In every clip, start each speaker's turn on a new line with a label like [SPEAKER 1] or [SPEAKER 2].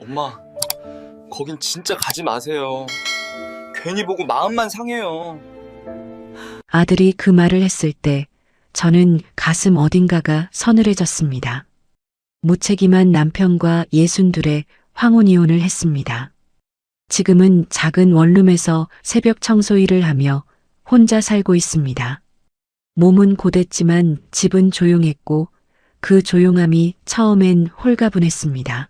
[SPEAKER 1] 엄마, 거긴 진짜 가지 마세요. 괜히 보고 마음만 상해요.
[SPEAKER 2] 아들이 그 말을 했을 때 저는 가슴 어딘가가 서늘해졌습니다. 무책임한 남편과 62의 황혼이혼을 했습니다. 지금은 작은 원룸에서 새벽 청소 일을 하며 혼자 살고 있습니다. 몸은 고됐지만 집은 조용했고 그 조용함이 처음엔 홀가분했습니다.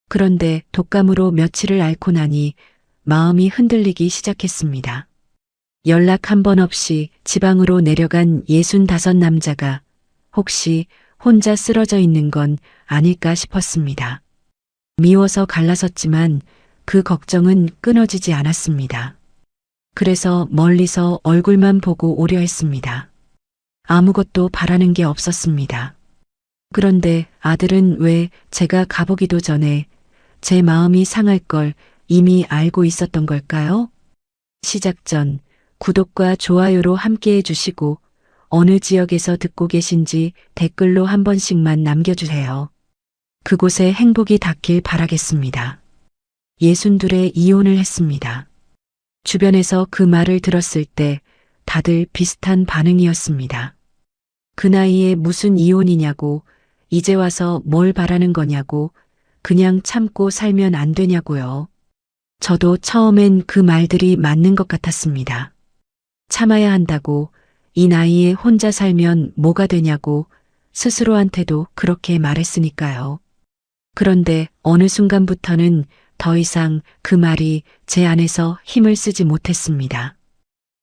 [SPEAKER 2] 그런데 독감으로 며칠을 앓고 나니 마음이 흔들리기 시작했습니다. 연락 한 번 없이 지방으로 내려간 65 남자가 혹시 혼자 쓰러져 있는 건 아닐까 싶었습니다. 미워서 갈라섰지만 그 걱정은 끊어지지 않았습니다. 그래서 멀리서 얼굴만 보고 오려 했습니다. 아무것도 바라는 게 없었습니다. 그런데 아들은 왜 제가 가보기도 전에 제 마음이 상할 걸 이미 알고 있었던 걸까요? 시작 전 구독과 좋아요로 함께 해주시고 어느 지역에서 듣고 계신지 댓글로 한 번씩만 남겨주세요. 그곳에 행복이 닿길 바라겠습니다. 62에 이혼을 했습니다. 주변에서 그 말을 들었을 때 다들 비슷한 반응이었습니다. 그 나이에 무슨 이혼이냐고, 이제 와서 뭘 바라는 거냐고, 그냥 참고 살면 안 되냐고요. 저도 처음엔 그 말들이 맞는 것 같았습니다. 참아야 한다고, 이 나이에 혼자 살면 뭐가 되냐고 스스로한테도 그렇게 말했으니까요. 그런데 어느 순간부터는 더 이상 그 말이 제 안에서 힘을 쓰지 못했습니다.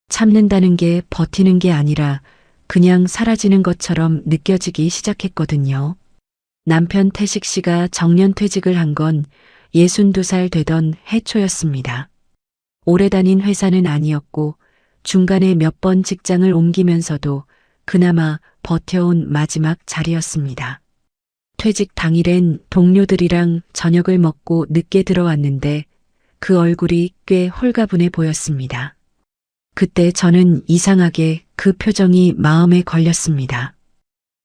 [SPEAKER 2] 참는다는 게 버티는 게 아니라 그냥 사라지는 것처럼 느껴지기 시작했거든요. 남편 태식 씨가 정년퇴직을 한 건 62살 되던 해초였습니다. 오래 다닌 회사는 아니었고 중간에 몇 번 직장을 옮기면서도 그나마 버텨온 마지막 자리였습니다. 퇴직 당일엔 동료들이랑 저녁을 먹고 늦게 들어왔는데 그 얼굴이 꽤 홀가분해 보였습니다. 그때 저는 이상하게 그 표정이 마음에 걸렸습니다.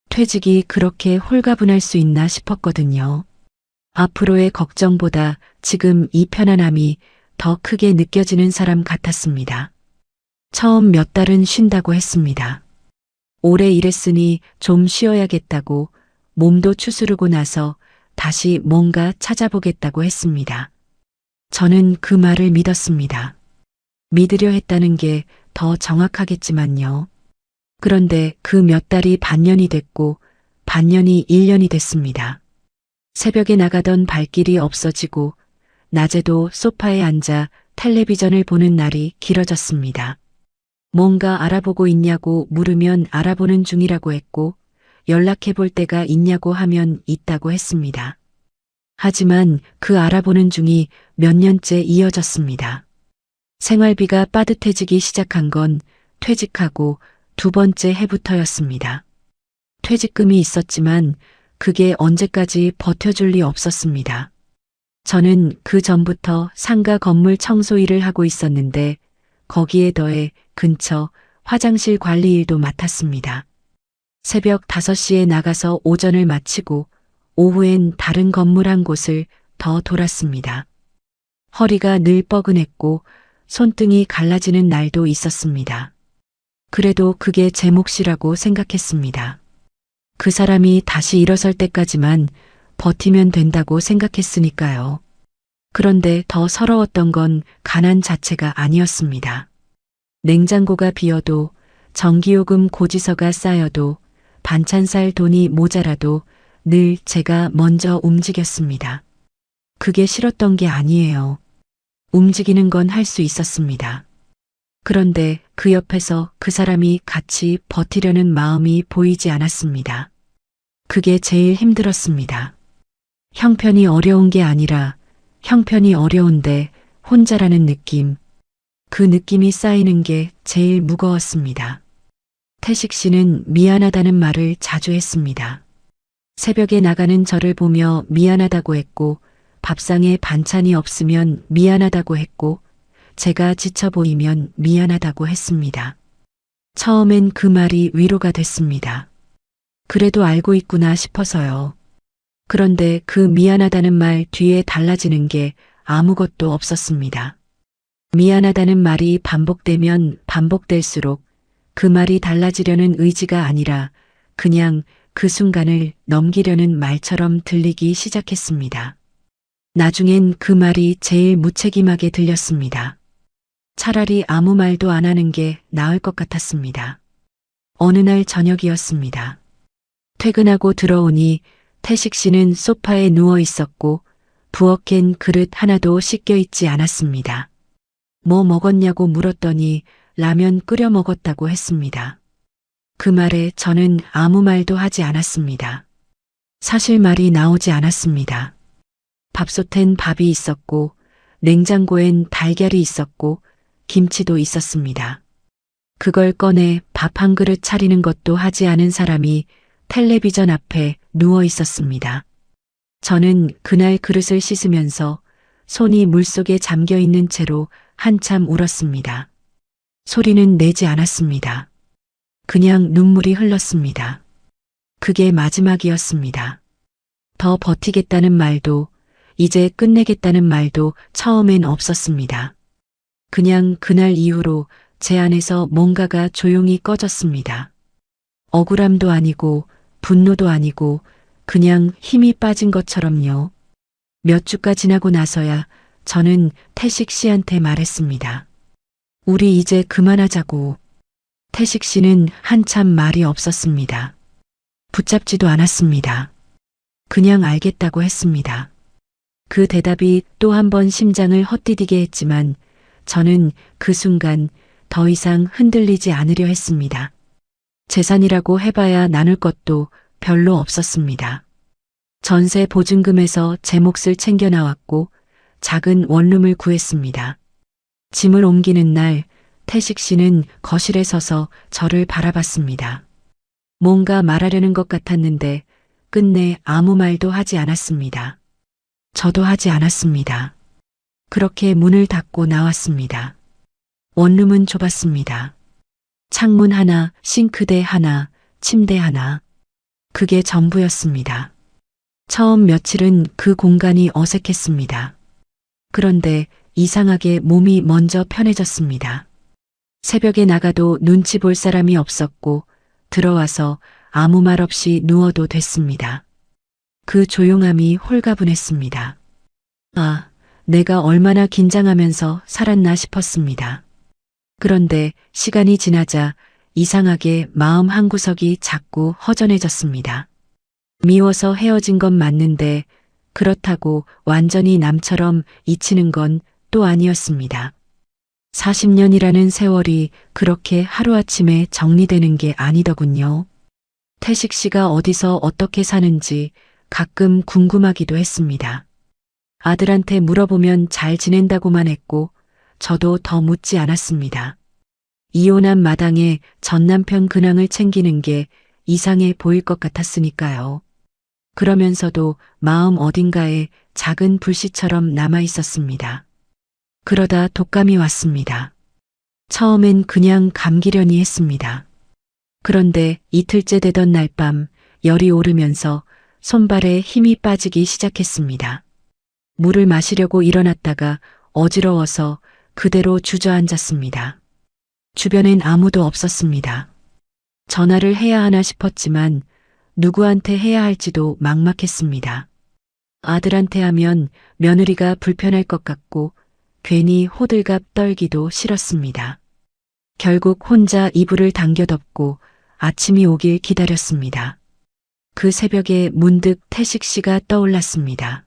[SPEAKER 2] 퇴직이 그렇게 홀가분할 수 있나 싶었거든요. 앞으로의 걱정보다 지금 이 편안함이 더 크게 느껴지는 사람 같았습니다. 처음 몇 달은 쉰다고 했습니다. 오래 일했으니 좀 쉬어야겠다고 몸도 추스르고 나서 다시 뭔가 찾아보겠다고 했습니다. 저는 그 말을 믿었습니다. 믿으려 했다는 게 더 정확하겠지만요. 그런데 그 몇 달이 반년이 됐고 반년이 1년이 됐습니다. 새벽에 나가던 발길이 없어지고 낮에도 소파에 앉아 텔레비전을 보는 날이 길어졌습니다. 뭔가 알아보고 있냐고 물으면 알아보는 중이라고 했고 연락해 볼 때가 있냐고 하면 있다고 했습니다. 하지만 그 알아보는 중이 몇 년째 이어졌습니다. 생활비가 빠듯해지기 시작한 건 퇴직하고 두 번째 해부터였습니다. 퇴직금이 있었지만 그게 언제까지 버텨줄 리 없었습니다. 저는 그 전부터 상가 건물 청소 일을 하고 있었는데 거기에 더해 근처 화장실 관리 일도 맡았습니다. 새벽 5시에 나가서 오전을 마치고 오후엔 다른 건물 한 곳을 더 돌았습니다. 허리가 늘 뻐근했고 손등이 갈라지는 날도 있었습니다. 그래도 그게 제 몫이라고 생각했습니다. 그 사람이 다시 일어설 때까지만 버티면 된다고 생각했으니까요. 그런데 더 서러웠던 건 가난 자체가 아니었습니다. 냉장고가 비어도 전기요금 고지서가 쌓여도 반찬 살 돈이 모자라도 늘 제가 먼저 움직였습니다. 그게 싫었던 게 아니에요. 움직이는 건 할 수 있었습니다. 그런데 그 옆에서 그 사람이 같이 버티려는 마음이 보이지 않았습니다. 그게 제일 힘들었습니다. 형편이 어려운 게 아니라 형편이 어려운데 혼자라는 느낌. 그 느낌이 쌓이는 게 제일 무거웠습니다. 태식 씨는 미안하다는 말을 자주 했습니다. 새벽에 나가는 저를 보며 미안하다고 했고 밥상에 반찬이 없으면 미안하다고 했고 제가 지쳐 보이면 미안하다고 했습니다. 처음엔 그 말이 위로가 됐습니다. 그래도 알고 있구나 싶어서요. 그런데 그 미안하다는 말 뒤에 달라지는 게 아무것도 없었습니다. 미안하다는 말이 반복되면 반복될수록 그 말이 달라지려는 의지가 아니라 그냥 그 순간을 넘기려는 말처럼 들리기 시작했습니다. 나중엔 그 말이 제일 무책임하게 들렸습니다. 차라리 아무 말도 안 하는 게 나을 것 같았습니다. 어느 날 저녁이었습니다. 퇴근하고 들어오니 태식 씨는 소파에 누워 있었고 부엌엔 그릇 하나도 씻겨 있지 않았습니다. 뭐 먹었냐고 물었더니 라면 끓여 먹었다고 했습니다. 그 말에 저는 아무 말도 하지 않았습니다. 사실 말이 나오지 않았습니다. 밥솥엔 밥이 있었고 냉장고엔 달걀이 있었고 김치도 있었습니다. 그걸 꺼내 밥 한 그릇 차리는 것도 하지 않은 사람이 텔레비전 앞에 누워 있었습니다. 저는 그날 그릇을 씻으면서 손이 물속에 잠겨 있는 채로 한참 울었습니다. 소리는 내지 않았습니다. 그냥 눈물이 흘렀습니다. 그게 마지막이었습니다. 더 버티겠다는 말도 이제 끝내겠다는 말도 처음엔 없었습니다. 그냥 그날 이후로 제 안에서 뭔가가 조용히 꺼졌습니다. 억울함도 아니고 분노도 아니고 그냥 힘이 빠진 것처럼요. 몇 주가 지나고 나서야 저는 태식 씨한테 말했습니다. 우리 이제 그만하자고. 태식 씨는 한참 말이 없었습니다. 붙잡지도 않았습니다. 그냥 알겠다고 했습니다. 그 대답이 또 한 번 심장을 헛디디게 했지만 저는 그 순간 더 이상 흔들리지 않으려 했습니다. 재산이라고 해봐야 나눌 것도 별로 없었습니다. 전세 보증금에서 제 몫을 챙겨 나왔고 작은 원룸을 구했습니다. 짐을 옮기는 날 태식 씨는 거실에 서서 저를 바라봤습니다. 뭔가 말하려는 것 같았는데 끝내 아무 말도 하지 않았습니다. 저도 하지 않았습니다. 그렇게 문을 닫고 나왔습니다. 원룸은 좁았습니다. 창문 하나, 싱크대 하나, 침대 하나. 그게 전부였습니다. 처음 며칠은 그 공간이 어색했습니다. 그런데 이상하게 몸이 먼저 편해졌습니다. 새벽에 나가도 눈치 볼 사람이 없었고 들어와서 아무 말 없이 누워도 됐습니다. 그 조용함이 홀가분했습니다. 아, 내가 얼마나 긴장하면서 살았나 싶었습니다. 그런데 시간이 지나자 이상하게 마음 한구석이 자꾸 허전해졌습니다. 미워서 헤어진 건 맞는데 그렇다고 완전히 남처럼 잊히는 건 또 아니었습니다. 40년이라는 세월이 그렇게 하루아침에 정리되는 게 아니더군요. 태식 씨가 어디서 어떻게 사는지 가끔 궁금하기도 했습니다. 아들한테 물어보면 잘 지낸다고만 했고 저도 더 묻지 않았습니다. 이혼한 마당에 전 남편 근황을 챙기는 게 이상해 보일 것 같았으니까요. 그러면서도 마음 어딘가에 작은 불씨처럼 남아 있었습니다. 그러다 독감이 왔습니다. 처음엔 그냥 감기려니 했습니다. 그런데 이틀째 되던 날 밤 열이 오르면서 손발에 힘이 빠지기 시작했습니다. 물을 마시려고 일어났다가 어지러워서 그대로 주저앉았습니다. 주변엔 아무도 없었습니다. 전화를 해야 하나 싶었지만 누구한테 해야 할지도 막막했습니다. 아들한테 하면 며느리가 불편할 것 같고 괜히 호들갑 떨기도 싫었습니다. 결국 혼자 이불을 당겨 덮고 아침이 오길 기다렸습니다. 그 새벽에 문득 태식 씨가 떠올랐습니다.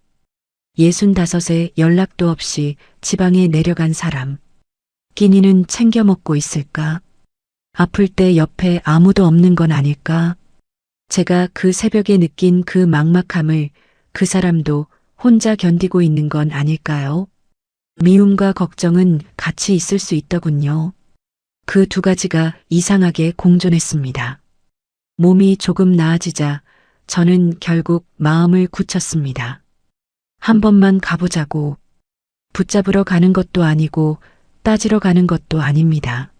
[SPEAKER 2] 65에 연락도 없이 지방에 내려간 사람. 끼니는 챙겨 먹고 있을까? 아플 때 옆에 아무도 없는 건 아닐까? 제가 그 새벽에 느낀 그 막막함을 그 사람도 혼자 견디고 있는 건 아닐까요? 미움과 걱정은 같이 있을 수 있더군요. 그 두 가지가 이상하게 공존했습니다. 몸이 조금 나아지자 저는 결국 마음을 굳혔습니다. 한 번만 가보자고. 붙잡으러 가는 것도 아니고 따지러 가는 것도 아닙니다.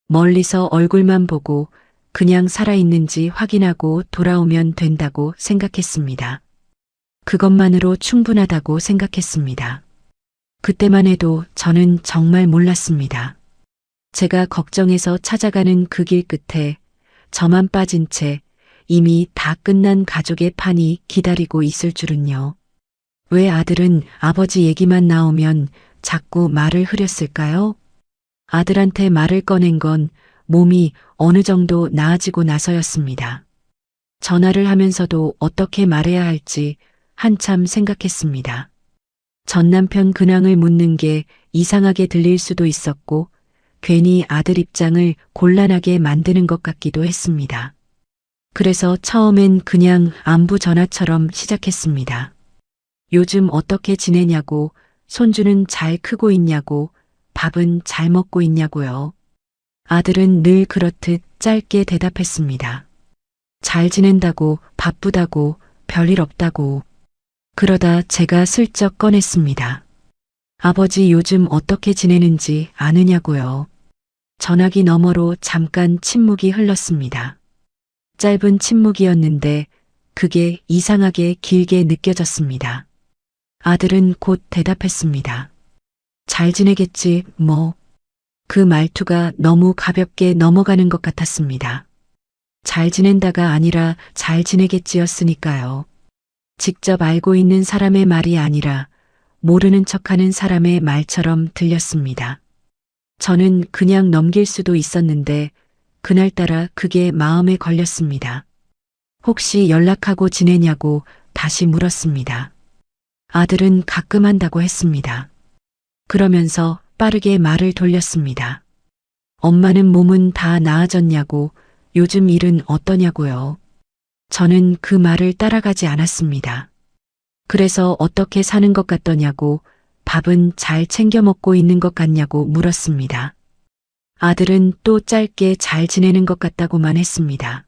[SPEAKER 2] 멀리서 얼굴만 보고 그냥 살아있는지 확인하고 돌아오면 된다고 생각했습니다. 그것만으로 충분하다고 생각했습니다. 그때만 해도 저는 정말 몰랐습니다. 제가 걱정해서 찾아가는 그 길 끝에 저만 빠진 채 이미 다 끝난 가족의 판이 기다리고 있을 줄은요. 왜 아들은 아버지 얘기만 나오면 자꾸 말을 흐렸을까요? 아들한테 말을 꺼낸 건 몸이 어느 정도 나아지고 나서였습니다. 전화를 하면서도 어떻게 말해야 할지 한참 생각했습니다. 전 남편 근황을 묻는 게 이상하게 들릴 수도 있었고 괜히 아들 입장을 곤란하게 만드는 것 같기도 했습니다. 그래서 처음엔 그냥 안부 전화처럼 시작했습니다. 요즘 어떻게 지내냐고, 손주는 잘 크고 있냐고, 밥은 잘 먹고 있냐고요. 아들은 늘 그렇듯 짧게 대답했습니다. 잘 지낸다고, 바쁘다고, 별일 없다고. 그러다 제가 슬쩍 꺼냈습니다. 아버지 요즘 어떻게 지내는지 아느냐고요. 전화기 너머로 잠깐 침묵이 흘렀습니다. 짧은 침묵이었는데 그게 이상하게 길게 느껴졌습니다. 아들은 곧 대답했습니다. 잘 지내겠지, 뭐. 그 말투가 너무 가볍게 넘어가는 것 같았습니다. 잘 지낸다가 아니라 잘 지내겠지였으니까요. 직접 알고 있는 사람의 말이 아니라 모르는 척하는 사람의 말처럼 들렸습니다. 저는 그냥 넘길 수도 있었는데 그날따라 그게 마음에 걸렸습니다. 혹시 연락하고 지내냐고 다시 물었습니다. 아들은 가끔 한다고 했습니다. 그러면서 빠르게 말을 돌렸습니다. 엄마는 몸은 다 나아졌냐고, 요즘 일은 어떠냐고요. 저는 그 말을 따라가지 않았습니다. 그래서 어떻게 사는 것 같더냐고, 밥은 잘 챙겨 먹고 있는 것 같냐고 물었습니다. 아들은 또 짧게 잘 지내는 것 같다고만 했습니다.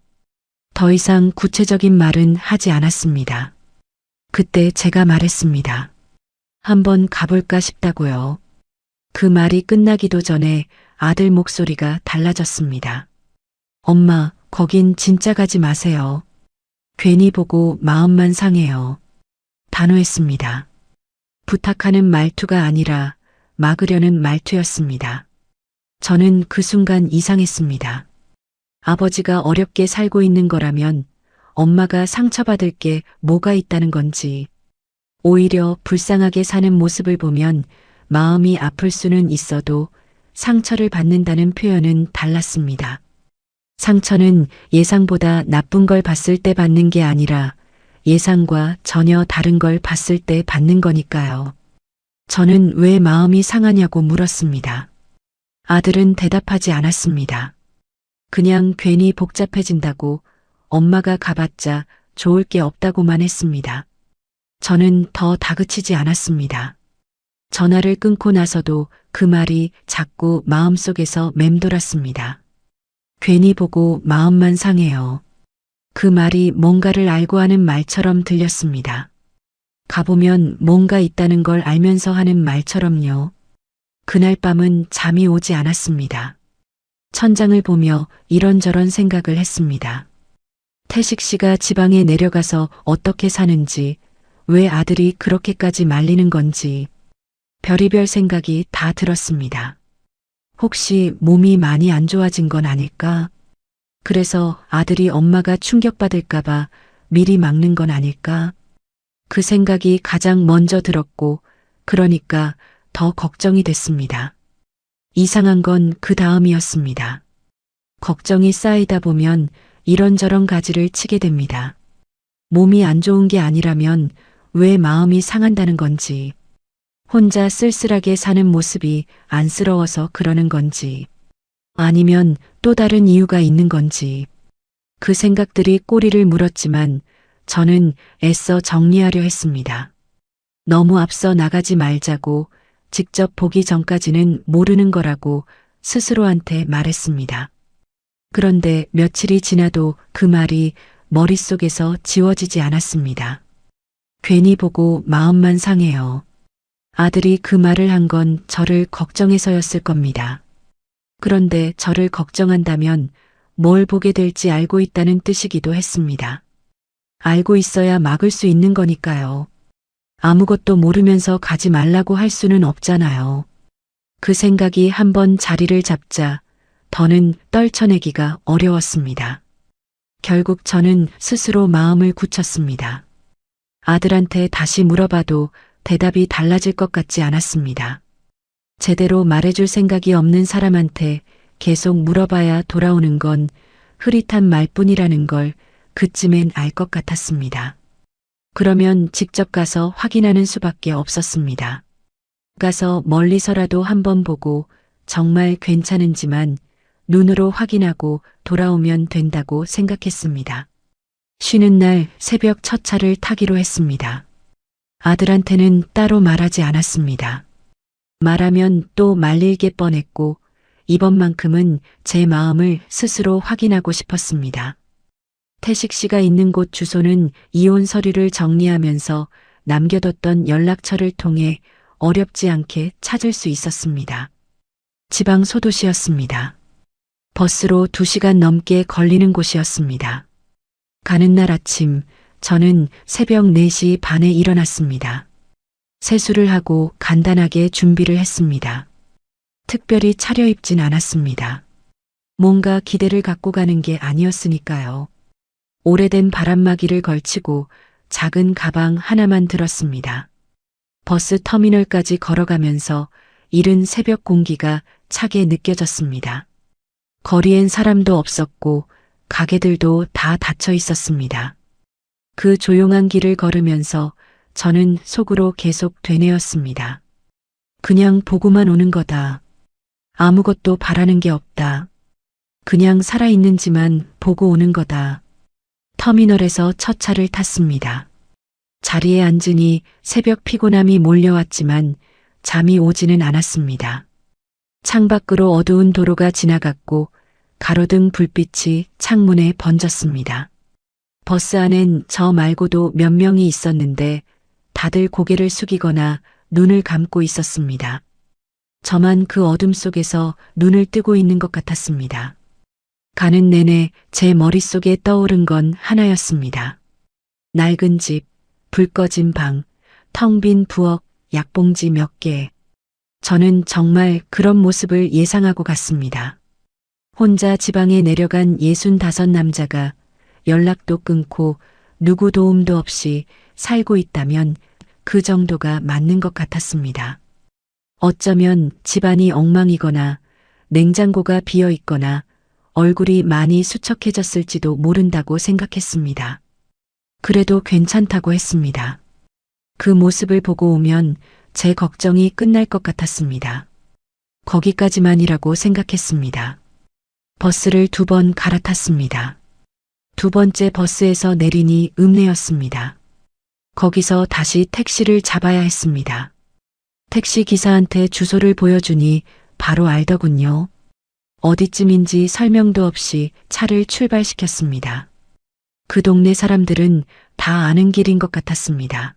[SPEAKER 2] 더 이상 구체적인 말은 하지 않았습니다. 그때 제가 말했습니다. 한번 가볼까 싶다고요. 그 말이 끝나기도 전에 아들 목소리가 달라졌습니다. 엄마, 거긴 진짜 가지 마세요. 괜히 보고 마음만 상해요. 단호했습니다. 부탁하는 말투가 아니라 막으려는 말투였습니다. 저는 그 순간 이상했습니다. 아버지가 어렵게 살고 있는 거라면 엄마가 상처받을 게 뭐가 있다는 건지, 오히려 불쌍하게 사는 모습을 보면 마음이 아플 수는 있어도 상처를 받는다는 표현은 달랐습니다. 상처는 예상보다 나쁜 걸 봤을 때 받는 게 아니라 예상과 전혀 다른 걸 봤을 때 받는 거니까요. 저는 왜 마음이 상하냐고 물었습니다. 아들은 대답하지 않았습니다. 그냥 괜히 복잡해진다고, 엄마가 가봤자 좋을 게 없다고만 했습니다. 저는 더 다그치지 않았습니다. 전화를 끊고 나서도 그 말이 자꾸 마음속에서 맴돌았습니다. 괜히 보고 마음만 상해요. 그 말이 뭔가를 알고 하는 말처럼 들렸습니다. 가보면 뭔가 있다는 걸 알면서 하는 말처럼요. 그날 밤은 잠이 오지 않았습니다. 천장을 보며 이런저런 생각을 했습니다. 태식 씨가 지방에 내려가서 어떻게 사는지, 왜 아들이 그렇게까지 말리는 건지, 별의별 생각이 다 들었습니다. 혹시 몸이 많이 안 좋아진 건 아닐까? 그래서 아들이 엄마가 충격받을까봐 미리 막는 건 아닐까? 그 생각이 가장 먼저 들었고, 그러니까 더 걱정이 됐습니다. 이상한 건 그 다음이었습니다. 걱정이 쌓이다 보면 이런저런 가지를 치게 됩니다. 몸이 안 좋은 게 아니라면 왜 마음이 상한다는 건지, 혼자 쓸쓸하게 사는 모습이 안쓰러워서 그러는 건지, 아니면 또 다른 이유가 있는 건지. 그 생각들이 꼬리를 물었지만 저는 애써 정리하려 했습니다. 너무 앞서 나가지 말자고, 직접 보기 전까지는 모르는 거라고 스스로한테 말했습니다. 그런데 며칠이 지나도 그 말이 머릿속에서 지워지지 않았습니다. 괜히 보고 마음만 상해요. 아들이 그 말을 한 건 저를 걱정해서였을 겁니다. 그런데 저를 걱정한다면 뭘 보게 될지 알고 있다는 뜻이기도 했습니다. 알고 있어야 막을 수 있는 거니까요. 아무것도 모르면서 가지 말라고 할 수는 없잖아요. 그 생각이 한번 자리를 잡자 더는 떨쳐내기가 어려웠습니다. 결국 저는 스스로 마음을 굳혔습니다. 아들한테 다시 물어봐도 대답이 달라질 것 같지 않았습니다. 제대로 말해줄 생각이 없는 사람한테 계속 물어봐야 돌아오는 건 흐릿한 말뿐이라는 걸 그쯤엔 알 것 같았습니다. 그러면 직접 가서 확인하는 수밖에 없었습니다. 가서 멀리서라도 한번 보고 정말 괜찮은지만 눈으로 확인하고 돌아오면 된다고 생각했습니다. 쉬는 날 새벽 첫 차를 타기로 했습니다. 아들한테는 따로 말하지 않았습니다. 말하면 또 말릴게 뻔했고 이번만큼은 제 마음을 스스로 확인하고 싶었습니다. 태식 씨가 있는 곳 주소는 이혼 서류를 정리하면서 남겨뒀던 연락처를 통해 어렵지 않게 찾을 수 있었습니다. 지방 소도시였습니다. 버스로 2시간 넘게 걸리는 곳이었습니다. 가는 날 아침 저는 새벽 4시 반에 일어났습니다. 세수를 하고 간단하게 준비를 했습니다. 특별히 차려입진 않았습니다. 뭔가 기대를 갖고 가는 게 아니었으니까요. 오래된 바람막이를 걸치고 작은 가방 하나만 들었습니다. 버스 터미널까지 걸어가면서 이른 새벽 공기가 차게 느껴졌습니다. 거리엔 사람도 없었고 가게들도 다 닫혀 있었습니다. 그 조용한 길을 걸으면서 저는 속으로 계속 되뇌었습니다. 그냥 보고만 오는 거다. 아무것도 바라는 게 없다. 그냥 살아있는지만 보고 오는 거다. 터미널에서 첫 차를 탔습니다. 자리에 앉으니 새벽 피곤함이 몰려왔지만 잠이 오지는 않았습니다. 창밖으로 어두운 도로가 지나갔고 가로등 불빛이 창문에 번졌습니다. 버스 안엔 저 말고도 몇 명이 있었는데 다들 고개를 숙이거나 눈을 감고 있었습니다. 저만 그 어둠 속에서 눈을 뜨고 있는 것 같았습니다. 가는 내내 제 머릿속에 떠오른 건 하나였습니다. 낡은 집, 불 꺼진 방, 텅 빈 부엌, 약봉지 몇 개. 저는 정말 그런 모습을 예상하고 갔습니다. 혼자 지방에 내려간 65 남자가 연락도 끊고 누구 도움도 없이 살고 있다면 그 정도가 맞는 것 같았습니다. 어쩌면 집안이 엉망이거나 냉장고가 비어 있거나 얼굴이 많이 수척해졌을지도 모른다고 생각했습니다. 그래도 괜찮다고 했습니다. 그 모습을 보고 오면 제 걱정이 끝날 것 같았습니다. 거기까지만이라고 생각했습니다. 버스를 2번 갈아탔습니다. 2번째 버스에서 내리니 읍내였습니다. 거기서 다시 택시를 잡아야 했습니다. 택시 기사한테 주소를 보여주니 바로 알더군요. 어디쯤인지 설명도 없이 차를 출발시켰습니다. 그 동네 사람들은 다 아는 길인 것 같았습니다.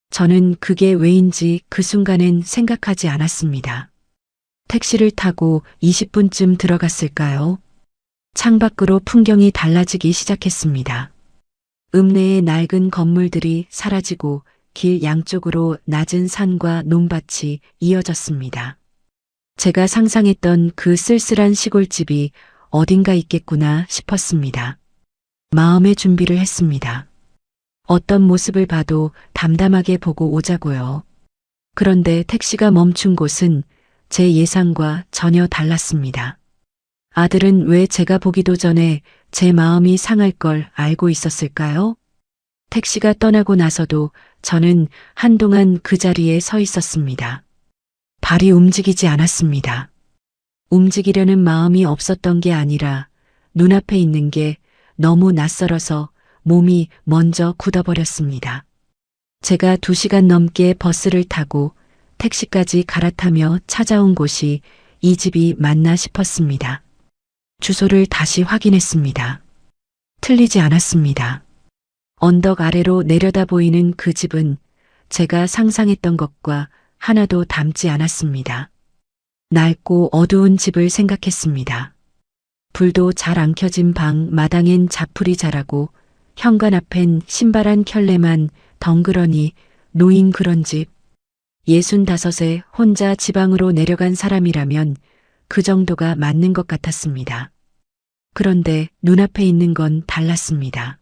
[SPEAKER 2] 저는 그게 왜인지 그 순간엔 생각하지 않았습니다. 택시를 타고 20분쯤 들어갔을까요? 창밖으로 풍경이 달라지기 시작했습니다. 읍내의 낡은 건물들이 사라지고 길 양쪽으로 낮은 산과 논밭이 이어졌습니다. 제가 상상했던 그 쓸쓸한 시골집이 어딘가 있겠구나 싶었습니다. 마음의 준비를 했습니다. 어떤 모습을 봐도 담담하게 보고 오자고요. 그런데 택시가 멈춘 곳은 제 예상과 전혀 달랐습니다. 아들은 왜 제가 보기도 전에 제 마음이 상할 걸 알고 있었을까요? 택시가 떠나고 나서도 저는 한동안 그 자리에 서 있었습니다. 발이 움직이지 않았습니다. 움직이려는 마음이 없었던 게 아니라 눈앞에 있는 게 너무 낯설어서 몸이 먼저 굳어버렸습니다. 제가 2시간 넘게 버스를 타고 택시까지 갈아타며 찾아온 곳이 이 집이 맞나 싶었습니다. 주소를 다시 확인했습니다. 틀리지 않았습니다. 언덕 아래로 내려다 보이는 그 집은 제가 상상했던 것과 하나도 닮지 않았습니다. 낡고 어두운 집을 생각했습니다. 불도 잘 안 켜진 방 마당엔 자풀이 자라고 현관 앞엔 신발 한 켤레만 덩그러니 놓인 그런 집. 65에 혼자 지방으로 내려간 사람이라면 그 정도가 맞는 것 같았습니다. 그런데 눈앞에 있는 건 달랐습니다.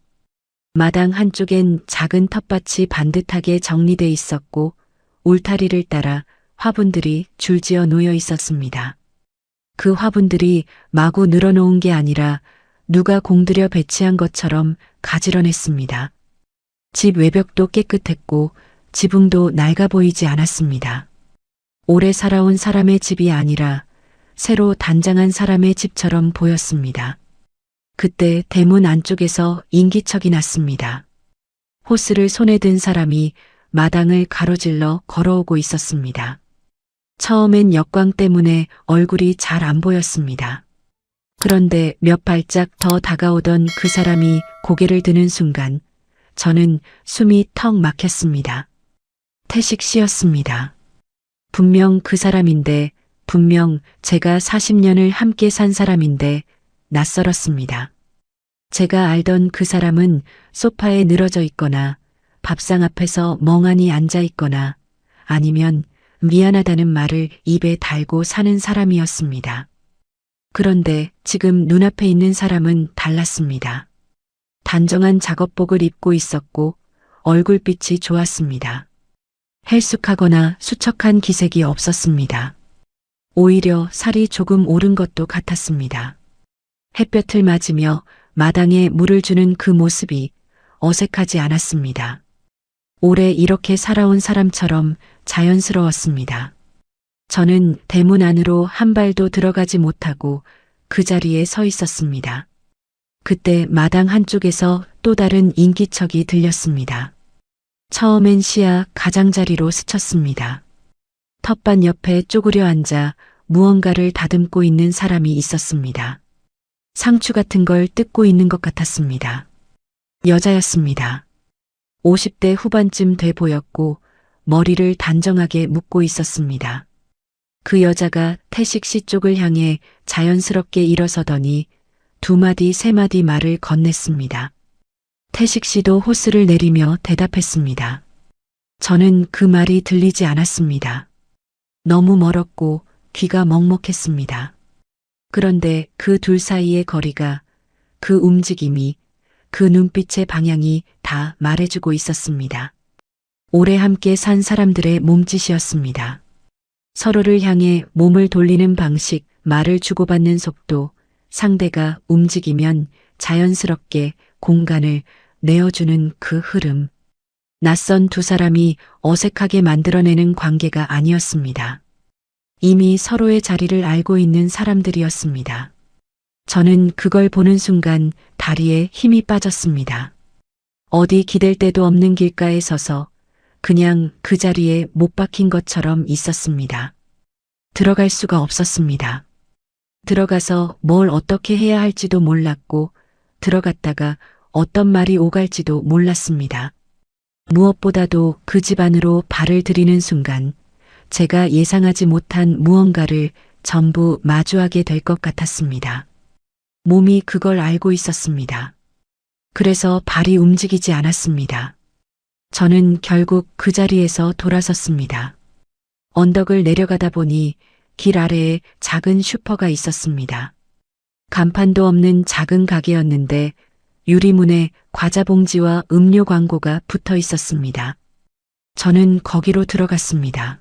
[SPEAKER 2] 마당 한쪽엔 작은 텃밭이 반듯하게 정리돼 있었고 울타리를 따라 화분들이 줄지어 놓여 있었습니다. 그 화분들이 마구 늘어놓은 게 아니라 누가 공들여 배치한 것처럼 가지런했습니다. 집 외벽도 깨끗했고 지붕도 낡아 보이지 않았습니다. 오래 살아온 사람의 집이 아니라 새로 단장한 사람의 집처럼 보였습니다. 그때 대문 안쪽에서 인기척이 났습니다. 호스를 손에 든 사람이 마당을 가로질러 걸어오고 있었습니다. 처음엔 역광 때문에 얼굴이 잘 안 보였습니다. 그런데 몇 발짝 더 다가오던 그 사람이 고개를 드는 순간 저는 숨이 턱 막혔습니다. 태식 씨였습니다. 분명 그 사람인데, 분명 제가 40년을 함께 산 사람인데 낯설었습니다. 제가 알던 그 사람은 소파에 늘어져 있거나 밥상 앞에서 멍하니 앉아 있거나 아니면 미안하다는 말을 입에 달고 사는 사람이었습니다. 그런데 지금 눈앞에 있는 사람은 달랐습니다. 단정한 작업복을 입고 있었고 얼굴빛이 좋았습니다. 헬쑥하거나 수척한 기색이 없었습니다. 오히려 살이 조금 오른 것도 같았습니다. 햇볕을 맞으며 마당에 물을 주는 그 모습이 어색하지 않았습니다. 오래 이렇게 살아온 사람처럼 자연스러웠습니다. 저는 대문 안으로 한 발도 들어가지 못하고 그 자리에 서 있었습니다. 그때 마당 한쪽에서 또 다른 인기척이 들렸습니다. 처음엔 시야 가장자리로 스쳤습니다. 텃밭 옆에 쪼그려 앉아 무언가를 다듬고 있는 사람이 있었습니다. 상추 같은 걸 뜯고 있는 것 같았습니다. 여자였습니다. 50대 후반쯤 돼 보였고 머리를 단정하게 묶고 있었습니다. 그 여자가 태식 씨 쪽을 향해 자연스럽게 일어서더니 두 마디 세 마디 말을 건넸습니다. 태식 씨도 호스를 내리며 대답했습니다. 저는 그 말이 들리지 않았습니다. 너무 멀었고 귀가 먹먹했습니다. 그런데 그 둘 사이의 거리가, 그 움직임이, 그 눈빛의 방향이 다 말해주고 있었습니다. 오래 함께 산 사람들의 몸짓이었습니다. 서로를 향해 몸을 돌리는 방식, 말을 주고받는 속도, 상대가 움직이면 자연스럽게 공간을 내어주는 그 흐름. 낯선 두 사람이 어색하게 만들어내는 관계가 아니었습니다. 이미 서로의 자리를 알고 있는 사람들이었습니다. 저는 그걸 보는 순간 다리에 힘이 빠졌습니다. 어디 기댈 데도 없는 길가에 서서 그냥 그 자리에 못 박힌 것처럼 있었습니다. 들어갈 수가 없었습니다. 들어가서 뭘 어떻게 해야 할지도 몰랐고 들어갔다가 어떤 말이 오갈지도 몰랐습니다. 무엇보다도 그 집 안으로 발을 들이는 순간 제가 예상하지 못한 무언가를 전부 마주하게 될 것 같았습니다. 몸이 그걸 알고 있었습니다. 그래서 발이 움직이지 않았습니다. 저는 결국 그 자리에서 돌아섰습니다. 언덕을 내려가다 보니 길 아래에 작은 슈퍼가 있었습니다. 간판도 없는 작은 가게였는데 유리문에 과자 봉지와 음료 광고가 붙어 있었습니다. 저는 거기로 들어갔습니다.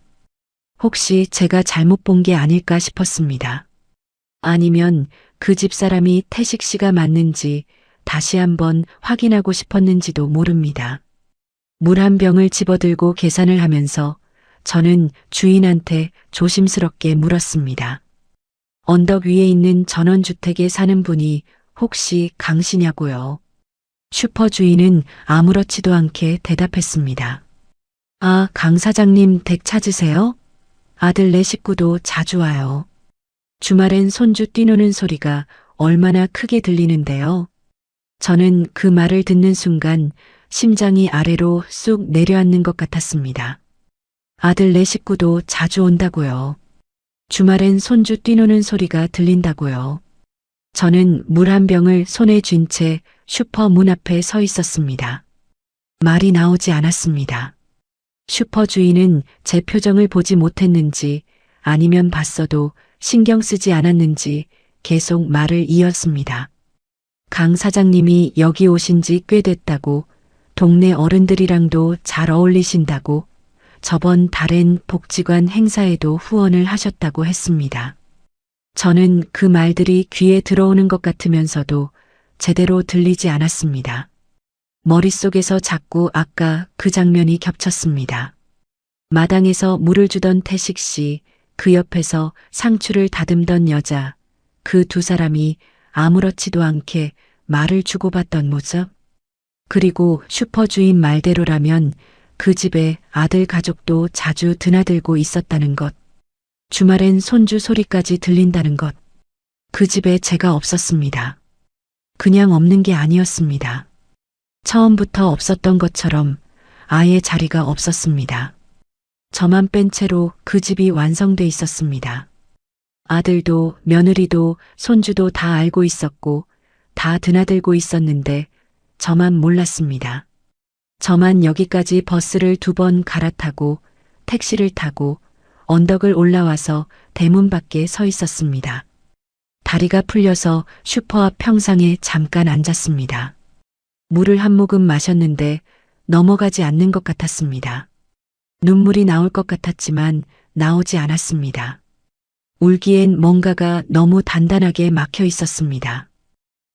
[SPEAKER 2] 혹시 제가 잘못 본 게 아닐까 싶었습니다. 아니면 그 집사람이 태식 씨가 맞는지 다시 한번 확인하고 싶었는지도 모릅니다. 물 한 병을 집어들고 계산을 하면서 저는 주인한테 조심스럽게 물었습니다. 언덕 위에 있는 전원주택에 사는 분이 혹시 강 씨냐고요? 슈퍼 주인은 아무렇지도 않게 대답했습니다. 아, 강 사장님 댁 찾으세요? 아들 네 식구도 자주 와요. 주말엔 손주 뛰노는 소리가 얼마나 크게 들리는데요. 저는 그 말을 듣는 순간 심장이 아래로 쑥 내려앉는 것 같았습니다. 아들 네 식구도 자주 온다고요. 주말엔 손주 뛰노는 소리가 들린다고요. 저는 물 한 병을 손에 쥔 채 슈퍼 문 앞에 서 있었습니다. 말이 나오지 않았습니다. 슈퍼 주인은 제 표정을 보지 못했는지 아니면 봤어도 신경 쓰지 않았는지 계속 말을 이었습니다. 강 사장님이 여기 오신 지 꽤 됐다고, 동네 어른들이랑도 잘 어울리신다고, 저번 달엔 복지관 행사에도 후원을 하셨다고 했습니다. 저는 그 말들이 귀에 들어오는 것 같으면서도 제대로 들리지 않았습니다. 머릿속에서 자꾸 아까 그 장면이 겹쳤습니다. 마당에서 물을 주던 태식 씨, 그 옆에서 상추를 다듬던 여자, 그 두 사람이 아무렇지도 않게 말을 주고받던 모습. 그리고 슈퍼 주인 말대로라면 그 집에 아들 가족도 자주 드나들고 있었다는 것. 주말엔 손주 소리까지 들린다는 것. 그 집에 제가 없었습니다. 그냥 없는 게 아니었습니다. 처음부터 없었던 것처럼 아예 자리가 없었습니다. 저만 뺀 채로 그 집이 완성돼 있었습니다. 아들도 며느리도 손주도 다 알고 있었고 다 드나들고 있었는데 저만 몰랐습니다. 저만 여기까지 버스를 2번 갈아타고 택시를 타고 언덕을 올라와서 대문 밖에 서 있었습니다. 다리가 풀려서 슈퍼 앞 평상에 잠깐 앉았습니다. 물을 한 모금 마셨는데 넘어가지 않는 것 같았습니다. 눈물이 나올 것 같았지만 나오지 않았습니다. 울기엔 뭔가가 너무 단단하게 막혀 있었습니다.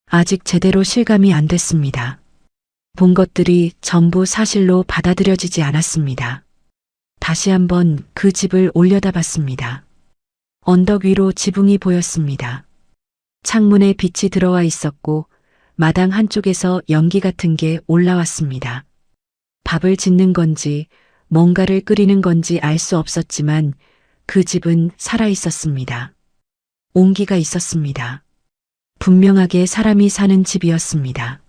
[SPEAKER 2] 아직 제대로 실감이 안 됐습니다. 본 것들이 전부 사실로 받아들여지지 않았습니다. 다시 한번 그 집을 올려다봤습니다. 언덕 위로 지붕이 보였습니다. 창문에 빛이 들어와 있었고 마당 한쪽에서 연기 같은 게 올라왔습니다. 밥을 짓는 건지 뭔가를 끓이는 건지 알 수 없었지만 그 집은 살아 있었습니다. 온기가 있었습니다. 분명하게 사람이 사는 집이었습니다.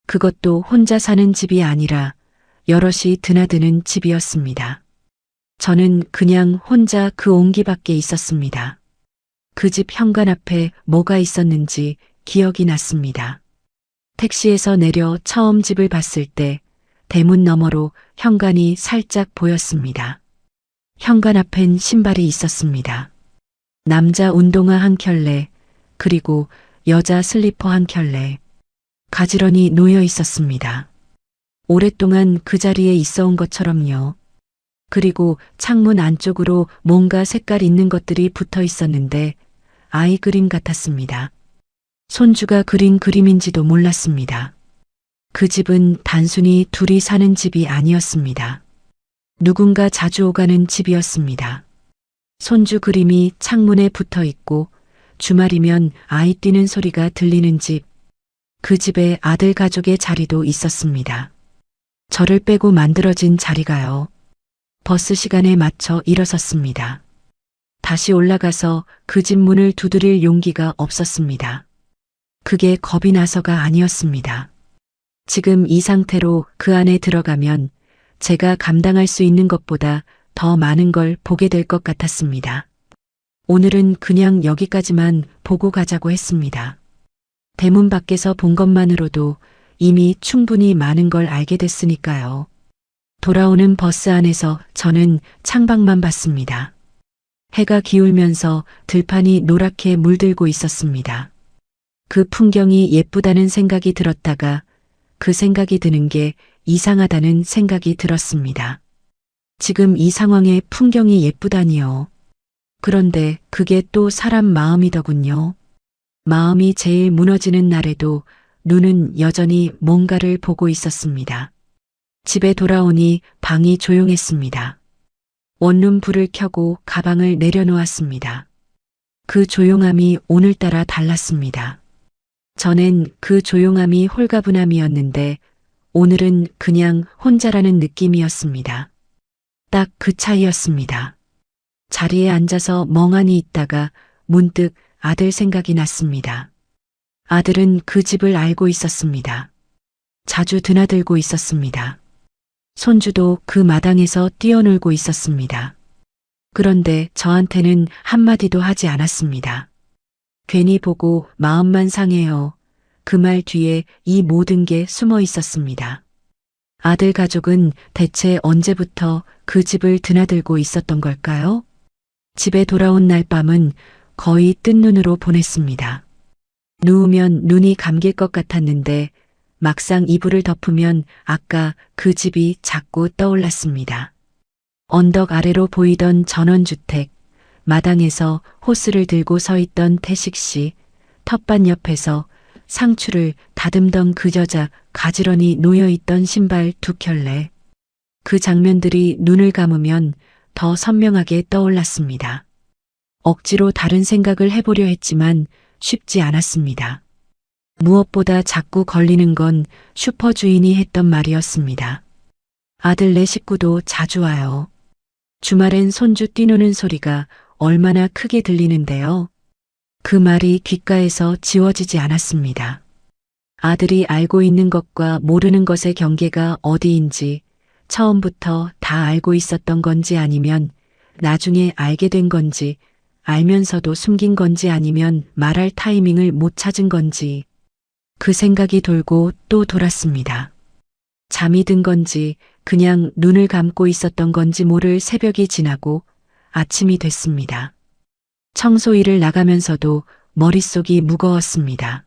[SPEAKER 2] 그것도 혼자 사는 집이 아니라 여럿이 드나드는 집이었습니다. 저는 그냥 혼자 그 온기 밖에 있었습니다. 그 집 현관 앞에 뭐가 있었는지 기억이 났습니다. 택시에서 내려 처음 집을 봤을 때 대문 너머로 현관이 살짝 보였습니다. 현관 앞엔 신발이 있었습니다. 남자 운동화 한 켤레, 그리고 여자 슬리퍼 한 켤레. 가지런히 놓여 있었습니다. 오랫동안 그 자리에 있어 온 것처럼요. 그리고 창문 안쪽으로 뭔가 색깔 있는 것들이 붙어 있었는데 아이 그림 같았습니다. 손주가 그린 그림인지도 몰랐습니다. 그 집은 단순히 둘이 사는 집이 아니었습니다. 누군가 자주 오가는 집이었습니다. 손주 그림이 창문에 붙어 있고 주말이면 아이 뛰는 소리가 들리는 집. 그 집에 아들 가족의 자리도 있었습니다. 저를 빼고 만들어진 자리가요. 버스 시간에 맞춰 일어섰습니다. 다시 올라가서 그 집 문을 두드릴 용기가 없었습니다. 그게 겁이 나서가 아니었습니다. 지금 이 상태로 그 안에 들어가면 제가 감당할 수 있는 것보다 더 많은 걸 보게 될 것 같았습니다. 오늘은 그냥 여기까지만 보고 가자고 했습니다. 대문 밖에서 본 것만으로도 이미 충분히 많은 걸 알게 됐으니까요. 돌아오는 버스 안에서 저는 창밖만 봤습니다. 해가 기울면서 들판이 노랗게 물들고 있었습니다. 그 풍경이 예쁘다는 생각이 들었다가 그 생각이 드는 게 이상하다는 생각이 들었습니다. 지금 이 상황에 풍경이 예쁘다니요. 그런데 그게 또 사람 마음이더군요. 마음이 제일 무너지는 날에도 눈은 여전히 뭔가를 보고 있었습니다. 집에 돌아오니 방이 조용했습니다. 원룸 불을 켜고 가방을 내려놓았습니다. 그 조용함이 오늘따라 달랐습니다. 전엔 그 조용함이 홀가분함이었는데 오늘은 그냥 혼자라는 느낌이었습니다. 딱 그 차이였습니다. 자리에 앉아서 멍하니 있다가 문득 아들 생각이 났습니다. 아들은 그 집을 알고 있었습니다. 자주 드나들고 있었습니다. 손주도 그 마당에서 뛰어놀고 있었습니다. 그런데 저한테는 한마디도 하지 않았습니다. 괜히 보고 마음만 상해요. 그 말 뒤에 이 모든 게 숨어 있었습니다. 아들 가족은 대체 언제부터 그 집을 드나들고 있었던 걸까요? 집에 돌아온 날 밤은 거의 뜬 눈으로 보냈습니다. 누우면 눈이 감길 것 같았는데 막상 이불을 덮으면 아까 그 집이 자꾸 떠올랐습니다. 언덕 아래로 보이던 전원주택, 마당에서 호스를 들고 서 있던 태식 씨, 텃밭 옆에서 상추를 다듬던 그 여자 가지런히 놓여있던 신발 두 켤레. 그 장면들이 눈을 감으면 더 선명하게 떠올랐습니다. 억지로 다른 생각을 해보려 했지만 쉽지 않았습니다. 무엇보다 자꾸 걸리는 건 슈퍼 주인이 했던 말이었습니다. 아들 내 식구도 자주 와요. 주말엔 손주 뛰노는 소리가 얼마나 크게 들리는데요. 그 말이 귓가에서 지워지지 않았습니다. 아들이 알고 있는 것과 모르는 것의 경계가 어디인지 처음부터 다 알고 있었던 건지 아니면 나중에 알게 된 건지 알면서도 숨긴 건지 아니면 말할 타이밍을 못 찾은 건지 그 생각이 돌고 또 돌았습니다. 잠이 든 건지 그냥 눈을 감고 있었던 건지 모를 새벽이 지나고 아침이 됐습니다. 청소일을 나가면서도 머릿속이 무거웠습니다.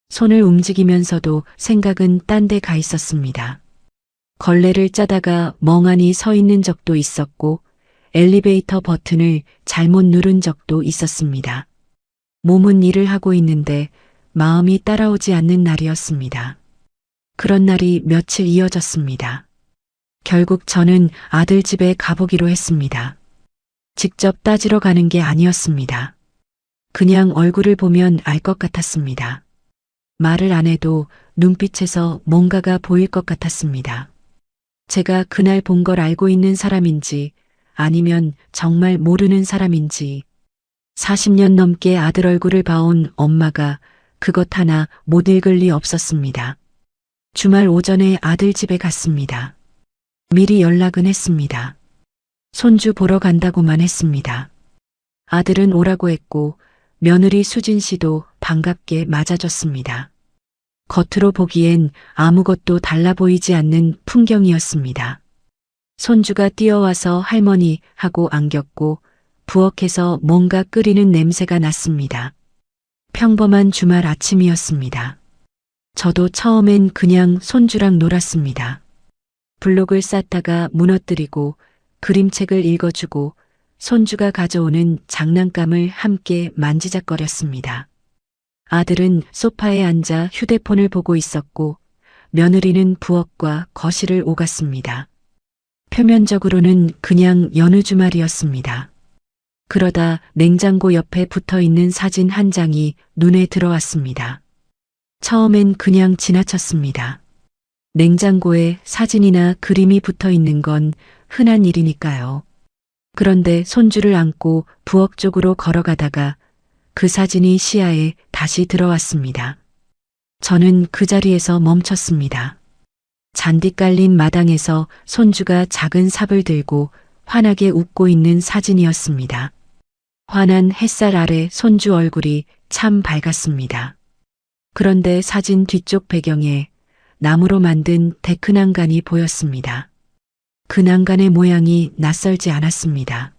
[SPEAKER 2] 손을 움직이면서도 생각은 딴 데 가 있었습니다. 걸레를 짜다가 멍하니 서 있는 적도 있었고 엘리베이터 버튼을 잘못 누른 적도 있었습니다. 몸은 일을 하고 있는데 마음이 따라오지 않는 날이었습니다. 그런 날이 며칠 이어졌습니다. 결국 저는 아들 집에 가보기로 했습니다. 직접 따지러 가는 게 아니었습니다. 그냥 얼굴을 보면 알 것 같았습니다. 말을 안 해도 눈빛에서 뭔가가 보일 것 같았습니다. 제가 그날 본 걸 알고 있는 사람인지 아니면 정말 모르는 사람인지 40년 넘게 아들 얼굴을 봐온 엄마가 그것 하나 못 읽을 리 없었습니다. 주말 오전에 아들 집에 갔습니다. 미리 연락은 했습니다. 손주 보러 간다고만 했습니다. 아들은 오라고 했고 며느리 수진 씨도 반갑게 맞아줬습니다. 겉으로 보기엔 아무것도 달라 보이지 않는 풍경이었습니다. 손주가 뛰어와서 할머니 하고 안겼고 부엌에서 뭔가 끓이는 냄새가 났습니다. 평범한 주말 아침이었습니다. 저도 처음엔 그냥 손주랑 놀았습니다. 블록을 쌓다가 무너뜨리고 그림책을 읽어주고 손주가 가져오는 장난감을 함께 만지작거렸습니다. 아들은 소파에 앉아 휴대폰을 보고 있었고 며느리는 부엌과 거실을 오갔습니다. 표면적으로는 그냥 여느 주말이었습니다. 그러다 냉장고 옆에 붙어 있는 사진 한 장이 눈에 들어왔습니다. 처음엔 그냥 지나쳤습니다. 냉장고에 사진이나 그림이 붙어 있는 건 흔한 일이니까요. 그런데 손주를 안고 부엌 쪽으로 걸어가다가 그 사진이 시야에 다시 들어왔습니다. 저는 그 자리에서 멈췄습니다. 잔디 깔린 마당에서 손주가 작은 삽을 들고 환하게 웃고 있는 사진이었습니다. 환한 햇살 아래 손주 얼굴이 참 밝았습니다. 그런데 사진 뒤쪽 배경에 나무로 만든 데크 난간이 보였습니다. 그 난간의 모양이 낯설지 않았습니다.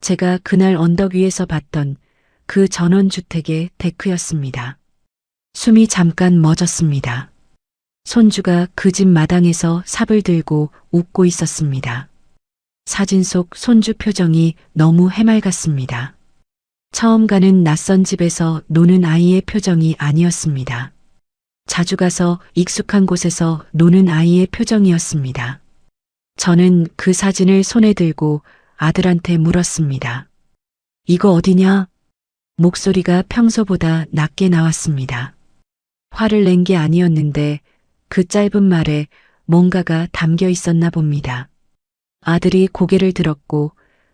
[SPEAKER 2] 제가 그날 언덕 위에서 봤던 그 전원주택의 데크였습니다. 숨이 잠깐 멎었습니다. 손주가 그 집 마당에서 삽을 들고 웃고 있었습니다. 사진 속 손주 표정이 너무 해맑았습니다. 처음 가는 낯선 집에서 노는 아이의 표정이 아니었습니다. 자주 가서 익숙한 곳에서 노는 아이의 표정이었습니다. 저는 그 사진을 손에 들고 아들한테 물었습니다. 이거 어디냐? 목소리가 평소보다 낮게 나왔습니다. 화를 낸 게 아니었는데 그 짧은 말에 뭔가가 담겨 있었나 봅니다. 아들이 고개를 들었고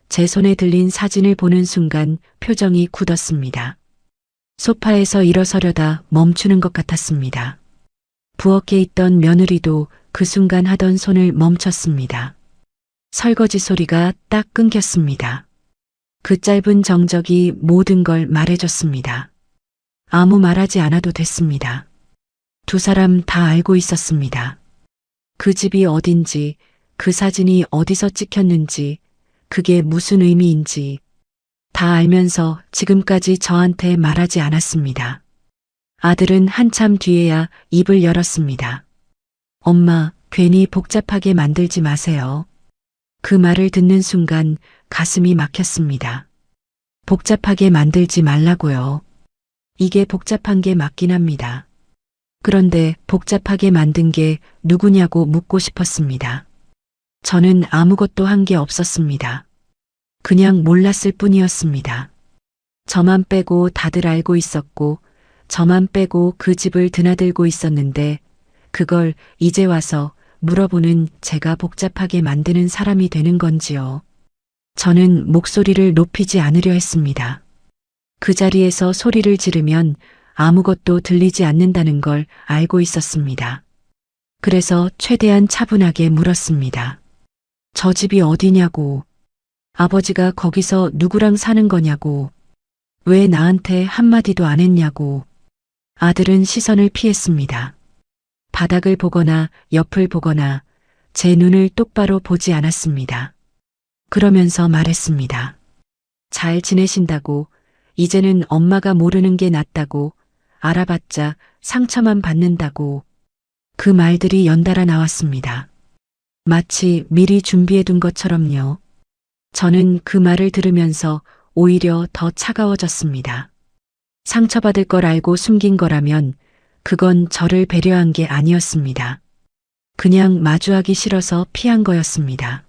[SPEAKER 2] 제 손에 들린 사진을 보는 순간 표정이 굳었습니다. 소파에서 일어서려다 멈추는 것 같았습니다. 부엌에 있던 며느리도 그 순간 하던 손을 멈췄습니다. 설거지 소리가 딱 끊겼습니다. 그 짧은 정적이 모든 걸 말해줬습니다. 아무 말하지 않아도 됐습니다. 두 사람 다 알고 있었습니다. 그 집이 어딘지, 그 사진이 어디서 찍혔는지, 그게 무슨 의미인지 다 알면서 지금까지 저한테 말하지 않았습니다. 아들은 한참 뒤에야 입을 열었습니다. 엄마, 괜히 복잡하게 만들지 마세요. 그 말을 듣는 순간 가슴이 막혔습니다. 복잡하게 만들지 말라고요. 이게 복잡한 게 맞긴 합니다. 그런데 복잡하게 만든 게 누구냐고 묻고 싶었습니다. 저는 아무것도 한 게 없었습니다. 그냥 몰랐을 뿐이었습니다. 저만 빼고 다들 알고 있었고, 저만 빼고 그 집을 드나들고 있었는데, 그걸 이제 와서 물어보는 제가 복잡하게 만드는 사람이 되는 건지요. 저는 목소리를 높이지 않으려 했습니다. 그 자리에서 소리를 지르면 아무것도 들리지 않는다는 걸 알고 있었습니다. 그래서 최대한 차분하게 물었습니다. 저 집이 어디냐고. 아버지가 거기서 누구랑 사는 거냐고. 왜 나한테 한마디도 안 했냐고. 아들은 시선을 피했습니다. 바닥을 보거나 옆을 보거나 제 눈을 똑바로 보지 않았습니다. 그러면서 말했습니다. 잘 지내신다고, 이제는 엄마가 모르는 게 낫다고, 알아봤자 상처만 받는다고. 그 말들이 연달아 나왔습니다. 마치 미리 준비해둔 것처럼요. 저는 그 말을 들으면서 오히려 더 차가워졌습니다. 상처받을 걸 알고 숨긴 거라면 그건 저를 배려한 게 아니었습니다. 그냥 마주하기 싫어서 피한 거였습니다.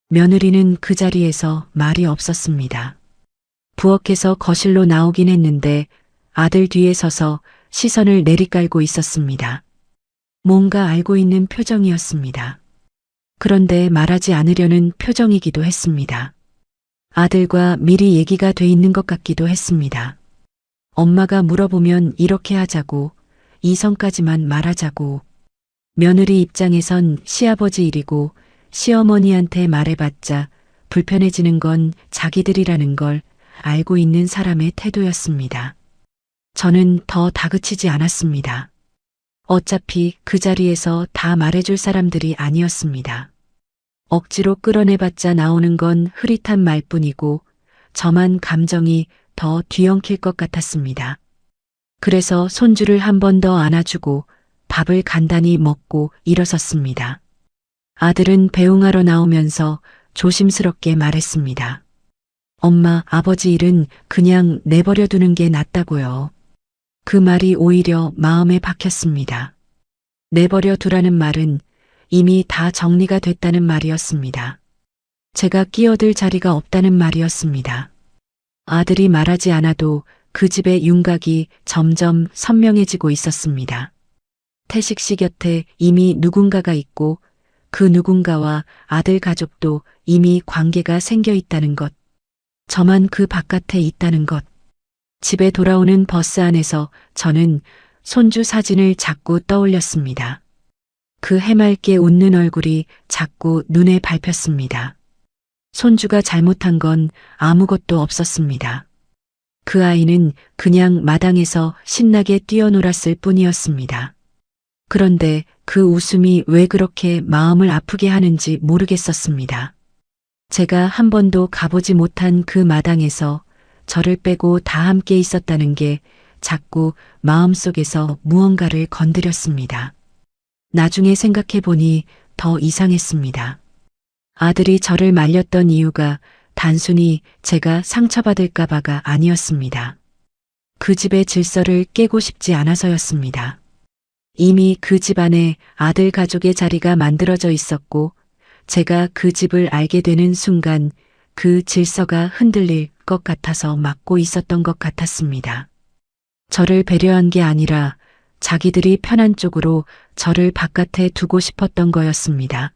[SPEAKER 2] 며느리는 그 자리에서 말이 없었습니다. 부엌에서 거실로 나오긴 했는데 아들 뒤에 서서 시선을 내리깔고 있었습니다. 뭔가 알고 있는 표정이었습니다. 그런데 말하지 않으려는 표정이기도 했습니다. 아들과 미리 얘기가 돼 있는 것 같기도 했습니다. 엄마가 물어보면 이렇게 하자고, 이성까지만 말하자고. 며느리 입장에선 시아버지 일이고 시어머니한테 말해봤자 불편해지는 건 자기들이라는 걸 알고 있는 사람의 태도였습니다. 저는 더 다그치지 않았습니다. 어차피 그 자리에서 다 말해줄 사람들이 아니었습니다. 억지로 끌어내봤자 나오는 건 흐릿한 말뿐이고 저만 감정이 더 뒤엉킬 것 같았습니다. 그래서 손주를 한 번 더 안아주고 밥을 간단히 먹고 일어섰습니다. 아들은 배웅하러 나오면서 조심스럽게 말했습니다. 엄마, 아버지 일은 그냥 내버려 두는 게 낫다고요. 그 말이 오히려 마음에 박혔습니다. 내버려 두라는 말은 이미 다 정리가 됐다는 말이었습니다. 제가 끼어들 자리가 없다는 말이었습니다. 아들이 말하지 않아도 그 집의 윤곽이 점점 선명해지고 있었습니다. 태식 씨 곁에 이미 누군가가 있고 그 누군가와 아들 가족도 이미 관계가 생겨 있다는 것. 저만 그 바깥에 있다는 것. 집에 돌아오는 버스 안에서 저는 손주 사진을 자꾸 떠올렸습니다. 그 해맑게 웃는 얼굴이 자꾸 눈에 밟혔습니다. 손주가 잘못한 건 아무것도 없었습니다. 그 아이는 그냥 마당에서 신나게 뛰어놀았을 뿐이었습니다. 그런데 그 웃음이 왜 그렇게 마음을 아프게 하는지 모르겠었습니다. 제가 한 번도 가보지 못한 그 마당에서 저를 빼고 다 함께 있었다는 게 자꾸 마음속에서 무언가를 건드렸습니다. 나중에 생각해 보니 더 이상했습니다. 아들이 저를 말렸던 이유가 단순히 제가 상처받을까봐가 아니었습니다. 그 집의 질서를 깨고 싶지 않아서였습니다. 이미 그 집안에 아들 가족의 자리가 만들어져 있었고 제가 그 집을 알게 되는 순간 그 질서가 흔들릴 것 같아서 막고 있었던 것 같았습니다. 저를 배려한 게 아니라 자기들이 편한 쪽으로 저를 바깥에 두고 싶었던 거였습니다.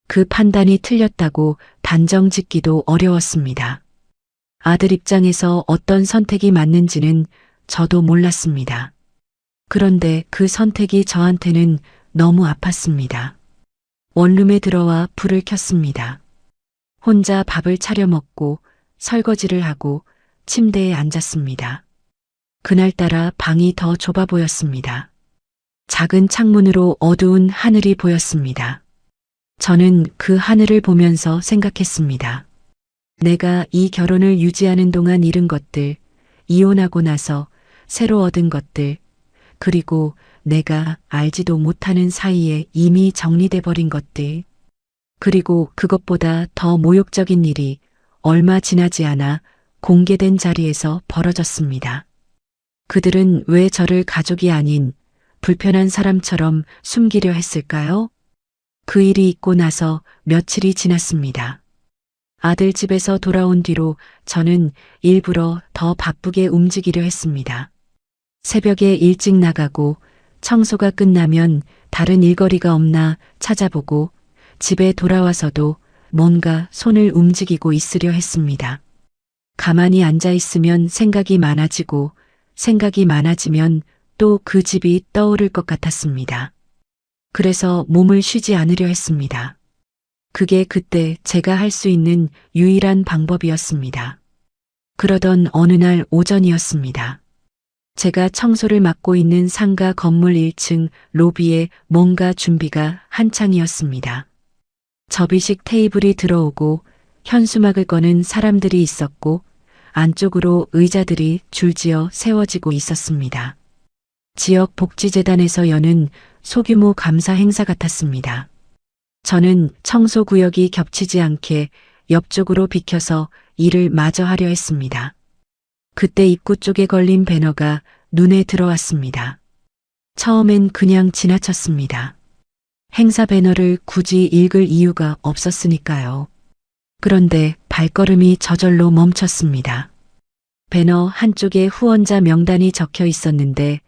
[SPEAKER 2] 그 판단이 틀렸다고 단정 짓기도 어려웠습니다. 아들 입장에서 어떤 선택이 맞는지는 저도 몰랐습니다. 그런데 그 선택이 저한테는 너무 아팠습니다. 원룸에 들어와 불을 켰습니다. 혼자 밥을 차려 먹고 설거지를 하고 침대에 앉았습니다. 그날따라 방이 더 좁아 보였습니다. 작은 창문으로 어두운 하늘이 보였습니다. 저는 그 하늘을 보면서 생각했습니다. 내가 이 결혼을 유지하는 동안 잃은 것들, 이혼하고 나서 새로 얻은 것들, 그리고 내가 알지도 못하는 사이에 이미 정리돼 버린 것들, 그리고 그것보다 더 모욕적인 일이 얼마 지나지 않아 공개된 자리에서 벌어졌습니다. 그들은 왜 저를 가족이 아닌 불편한 사람처럼 숨기려 했을까요? 그 일이 있고 나서 며칠이 지났습니다. 아들 집에서 돌아온 뒤로 저는 일부러 더 바쁘게 움직이려 했습니다. 새벽에 일찍 나가고 청소가 끝나면 다른 일거리가 없나 찾아보고 집에 돌아와서도 뭔가 손을 움직이고 있으려 했습니다. 가만히 앉아 있으면 생각이 많아지고 생각이 많아지면 또 그 집이 떠오를 것 같았습니다. 그래서 몸을 쉬지 않으려 했습니다. 그게 그때 제가 할 수 있는 유일한 방법이었습니다. 그러던 어느 날 오전이었습니다. 제가 청소를 맡고 있는 상가 건물 1층 로비에 뭔가 준비가 한창이었습니다. 접이식 테이블이 들어오고 현수막을 거는 사람들이 있었고 안쪽으로 의자들이 줄지어 세워지고 있었습니다. 지역 복지재단에서 여는 소규모 감사 행사 같았습니다. 저는 청소 구역이 겹치지 않게 옆쪽으로 비켜서 일을 마저 하려 했습니다. 그때 입구 쪽에 걸린 배너가 눈에 들어왔습니다. 처음엔 그냥 지나쳤습니다. 행사 배너를 굳이 읽을 이유가 없었으니까요. 그런데 발걸음이 저절로 멈췄습니다. 배너 한쪽에 후원자 명단이 적혀 있었는데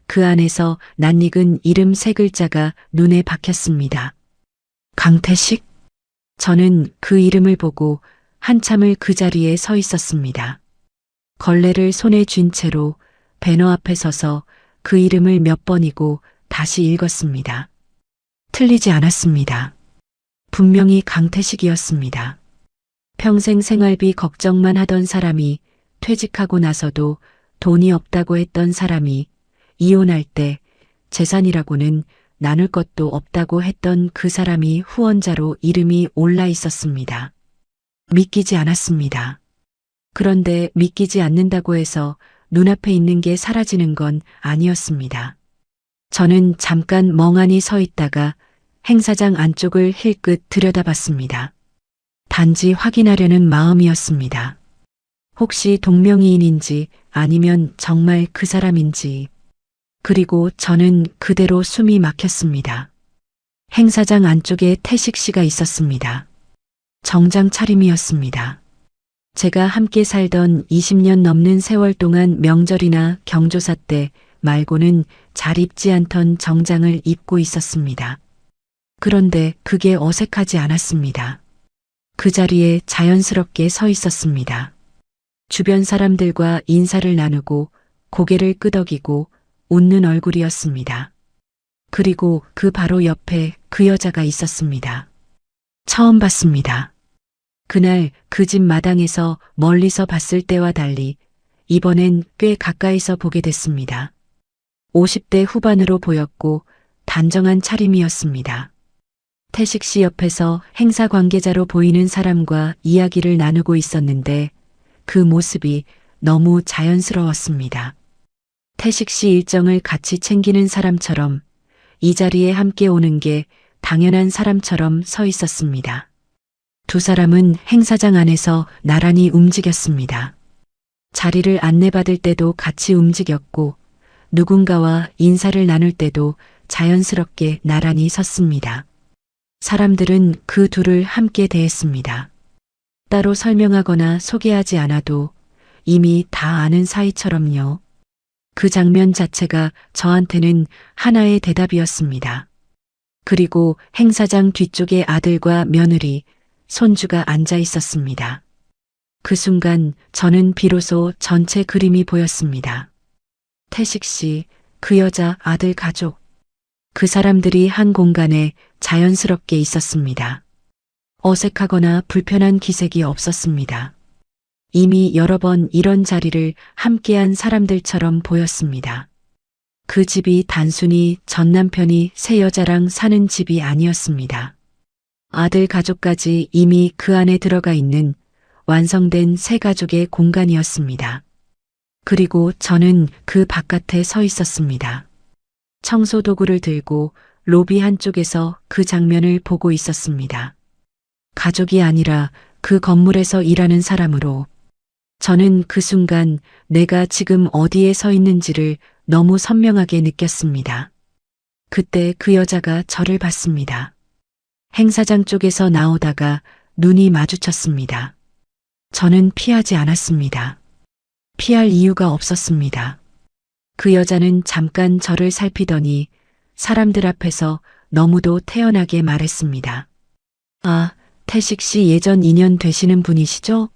[SPEAKER 2] 그 안에서 낯익은 이름 3글자가 눈에 박혔습니다. 강태식? 저는 그 이름을 보고 한참을 그 자리에 서 있었습니다. 걸레를 손에 쥔 채로 배너 앞에 서서 그 이름을 몇 번이고 다시 읽었습니다. 틀리지 않았습니다. 분명히 강태식이었습니다. 평생 생활비 걱정만 하던 사람이 퇴직하고 나서도 돈이 없다고 했던 사람이 이혼할 때 재산이라고는 나눌 것도 없다고 했던 그 사람이 후원자로 이름이 올라 있었습니다. 믿기지 않았습니다. 그런데 믿기지 않는다고 해서 눈앞에 있는 게 사라지는 건 아니었습니다. 저는 잠깐 멍하니 서 있다가 행사장 안쪽을 힐끗 들여다봤습니다. 단지 확인하려는 마음이었습니다. 혹시 동명이인인지 아니면 정말 그 사람인지. 그리고 저는 그대로 숨이 막혔습니다. 행사장 안쪽에 태식 씨가 있었습니다. 정장 차림이었습니다. 제가 함께 살던 20년 넘는 세월 동안 명절이나 경조사 때 말고는 잘 입지 않던 정장을 입고 있었습니다. 그런데 그게 어색하지 않았습니다. 그 자리에 자연스럽게 서 있었습니다. 주변 사람들과 인사를 나누고 고개를 끄덕이고 웃는 얼굴이었습니다. 그리고 그 바로 옆에 그 여자가 있었습니다. 처음 봤습니다. 그날 그 집 마당에서 멀리서 봤을 때와 달리 이번엔 꽤 가까이서 보게 됐습니다. 50대 후반으로 보였고 단정한 차림이었습니다. 태식 씨 옆에서 행사 관계자로 보이는 사람과 이야기를 나누고 있었는데 그 모습이 너무 자연스러웠습니다. 태식 씨 일정을 같이 챙기는 사람처럼 이 자리에 함께 오는 게 당연한 사람처럼 서 있었습니다. 두 사람은 행사장 안에서 나란히 움직였습니다. 자리를 안내받을 때도 같이 움직였고 누군가와 인사를 나눌 때도 자연스럽게 나란히 섰습니다. 사람들은 그 둘을 함께 대했습니다. 따로 설명하거나 소개하지 않아도 이미 다 아는 사이처럼요. 그 장면 자체가 저한테는 하나의 대답이었습니다. 그리고 행사장 뒤쪽에 아들과 며느리, 손주가 앉아 있었습니다. 그 순간 저는 비로소 전체 그림이 보였습니다. 태식 씨, 그 여자 아들 가족. 그 사람들이 한 공간에 자연스럽게 있었습니다. 어색하거나 불편한 기색이 없었습니다. 이미 여러 번 이런 자리를 함께한 사람들처럼 보였습니다. 그 집이 단순히 전 남편이 새 여자랑 사는 집이 아니었습니다. 아들 가족까지 이미 그 안에 들어가 있는 완성된 새 가족의 공간이었습니다. 그리고 저는 그 바깥에 서 있었습니다. 청소 도구를 들고 로비 한쪽에서 그 장면을 보고 있었습니다. 가족이 아니라 그 건물에서 일하는 사람으로 저는 그 순간 내가 지금 어디에 서 있는지를 너무 선명하게 느꼈습니다. 그때 그 여자가 저를 봤습니다. 행사장 쪽에서 나오다가 눈이 마주쳤습니다. 저는 피하지 않았습니다. 피할 이유가 없었습니다. 그 여자는 잠깐 저를 살피더니 사람들 앞에서 너무도 태연하게 말했습니다. 아, 태식 씨 예전 인연 되시는 분이시죠?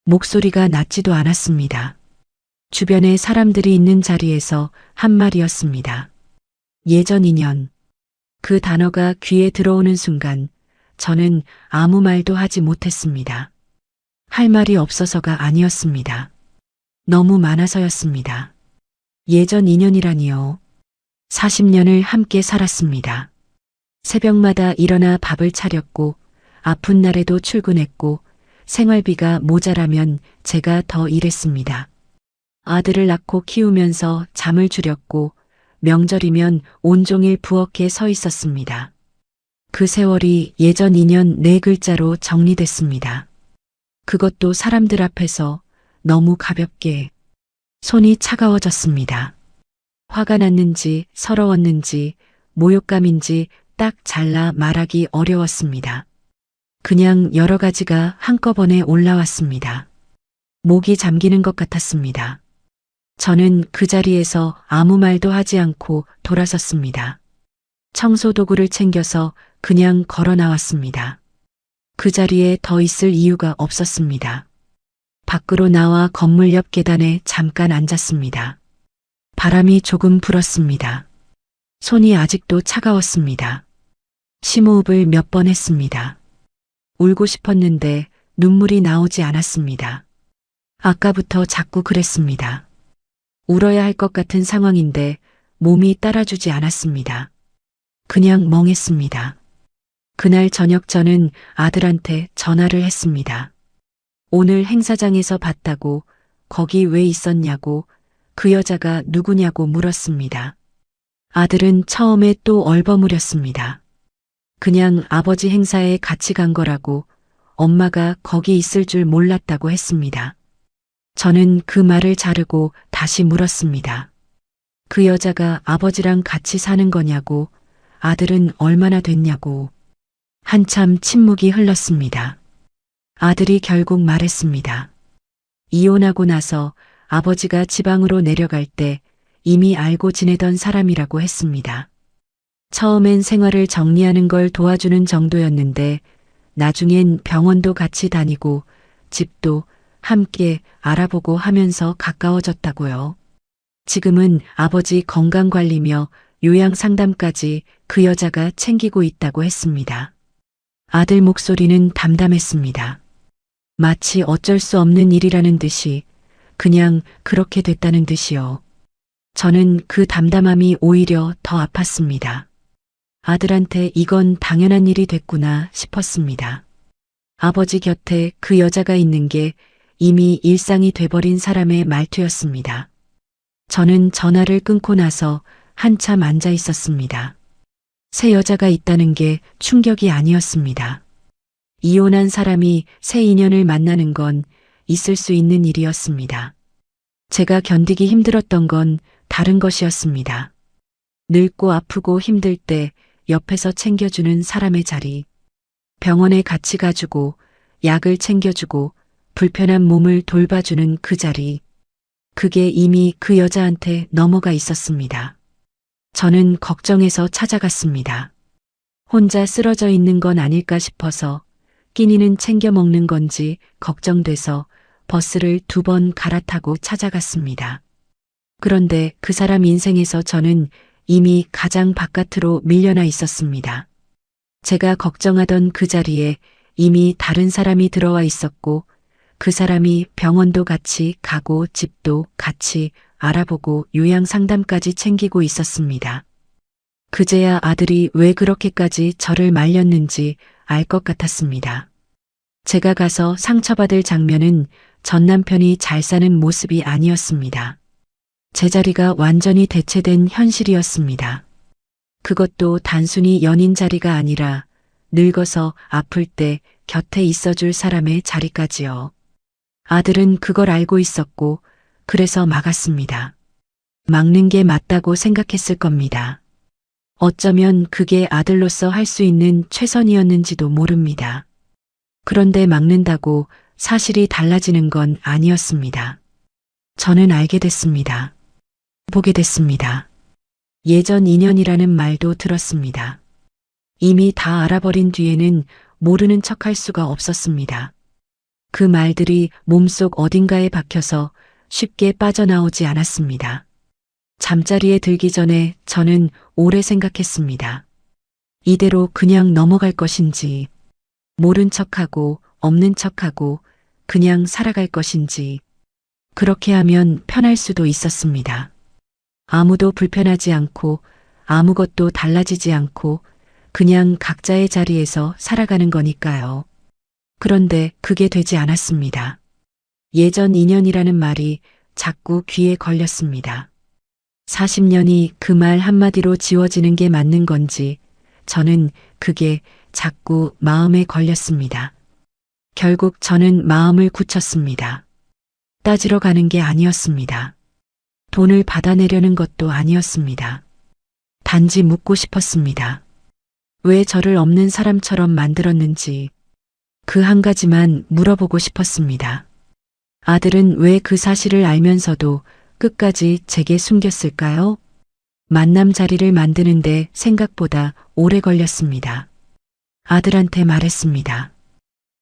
[SPEAKER 2] 목소리가 낮지도 않았습니다. 주변에 사람들이 있는 자리에서 한 말이었습니다. 예전 인연. 그 단어가 귀에 들어오는 순간 저는 아무 말도 하지 못했습니다. 할 말이 없어서가 아니었습니다. 너무 많아서였습니다. 예전 인연이라니요. 40년을 함께 살았습니다. 새벽마다 일어나 밥을 차렸고 아픈 날에도 출근했고 생활비가 모자라면 제가 더 일했습니다. 아들을 낳고 키우면서 잠을 줄였고 명절이면 온종일 부엌에 서 있었습니다. 그 세월이 예전 인연 4글자로 정리됐습니다. 그것도 사람들 앞에서 너무 가볍게. 손이 차가워졌습니다. 화가 났는지 서러웠는지 모욕감인지 딱 잘라 말하기 어려웠습니다. 그냥 여러 가지가 한꺼번에 올라왔습니다. 목이 잠기는 것 같았습니다. 저는 그 자리에서 아무 말도 하지 않고 돌아섰습니다. 청소 도구를 챙겨서 그냥 걸어 나왔습니다. 그 자리에 더 있을 이유가 없었습니다. 밖으로 나와 건물 옆 계단에 잠깐 앉았습니다. 바람이 조금 불었습니다. 손이 아직도 차가웠습니다. 심호흡을 몇 번 했습니다. 울고 싶었는데 눈물이 나오지 않았습니다. 아까부터 자꾸 그랬습니다. 울어야 할 것 같은 상황인데 몸이 따라주지 않았습니다. 그냥 멍했습니다. 그날 저녁 저는 아들한테 전화를 했습니다. 오늘 행사장에서 봤다고, 거기 왜 있었냐고, 그 여자가 누구냐고 물었습니다. 아들은 처음에 또 얼버무렸습니다. 그냥 아버지 행사에 같이 간 거라고, 엄마가 거기 있을 줄 몰랐다고 했습니다. 저는 그 말을 자르고 다시 물었습니다. 그 여자가 아버지랑 같이 사는 거냐고, 아들은 얼마나 됐냐고. 한참 침묵이 흘렀습니다. 아들이 결국 말했습니다. 이혼하고 나서 아버지가 지방으로 내려갈 때 이미 알고 지내던 사람이라고 했습니다. 처음엔 생활을 정리하는 걸 도와주는 정도였는데 나중엔 병원도 같이 다니고 집도 함께 알아보고 하면서 가까워졌다고요. 지금은 아버지 건강관리며 요양 상담까지 그 여자가 챙기고 있다고 했습니다. 아들 목소리는 담담했습니다. 마치 어쩔 수 없는 일이라는 듯이, 그냥 그렇게 됐다는 듯이요. 저는 그 담담함이 오히려 더 아팠습니다. 아들한테 이건 당연한 일이 됐구나 싶었습니다. 아버지 곁에 그 여자가 있는 게 이미 일상이 돼버린 사람의 말투였습니다. 저는 전화를 끊고 나서 한참 앉아 있었습니다. 새 여자가 있다는 게 충격이 아니었습니다. 이혼한 사람이 새 인연을 만나는 건 있을 수 있는 일이었습니다. 제가 견디기 힘들었던 건 다른 것이었습니다. 늙고 아프고 힘들 때 옆에서 챙겨주는 사람의 자리, 병원에 같이 가주고 약을 챙겨주고 불편한 몸을 돌봐주는 그 자리, 그게 이미 그 여자한테 넘어가 있었습니다. 저는 걱정해서 찾아갔습니다. 혼자 쓰러져 있는 건 아닐까 싶어서 끼니는 챙겨 먹는 건지 걱정돼서 버스를 2번 갈아타고 찾아갔습니다. 그런데 그 사람 인생에서 저는 이미 가장 바깥으로 밀려나 있었습니다. 제가 걱정하던 그 자리에 이미 다른 사람이 들어와 있었고 그 사람이 병원도 같이 가고 집도 같이 알아보고 요양 상담까지 챙기고 있었습니다. 그제야 아들이 왜 그렇게까지 저를 말렸는지 알 것 같았습니다. 제가 가서 상처받을 장면은 전 남편이 잘 사는 모습이 아니었습니다. 제자리가 완전히 대체된 현실이었습니다. 그것도 단순히 연인 자리가 아니라 늙어서 아플 때 곁에 있어줄 사람의 자리까지요. 아들은 그걸 알고 있었고 그래서 막았습니다. 막는 게 맞다고 생각했을 겁니다. 어쩌면 그게 아들로서 할 수 있는 최선이었는지도 모릅니다. 그런데 막는다고 사실이 달라지는 건 아니었습니다. 저는 알게 됐습니다. 보게 됐습니다. 예전 인연이라는 말도 들었습니다. 이미 다 알아버린 뒤에는 모르는 척할 수가 없었습니다. 그 말들이 몸속 어딘가에 박혀서 쉽게 빠져나오지 않았습니다. 잠자리에 들기 전에 저는 오래 생각했습니다. 이대로 그냥 넘어갈 것인지, 모른 척하고 없는 척하고 그냥 살아갈 것인지, 그렇게 하면 편할 수도 있었습니다. 아무도 불편하지 않고 아무것도 달라지지 않고 그냥 각자의 자리에서 살아가는 거니까요. 그런데 그게 되지 않았습니다. 예전 인연이라는 말이 자꾸 귀에 걸렸습니다. 40년이 그 말 한마디로 지워지는 게 맞는 건지 저는 그게 자꾸 마음에 걸렸습니다. 결국 저는 마음을 굳혔습니다. 따지러 가는 게 아니었습니다. 돈을 받아내려는 것도 아니었습니다. 단지 묻고 싶었습니다. 왜 저를 없는 사람처럼 만들었는지 그 한 가지만 물어보고 싶었습니다. 아들은 왜 그 사실을 알면서도 끝까지 제게 숨겼을까요? 만남 자리를 만드는데 생각보다 오래 걸렸습니다. 아들한테 말했습니다.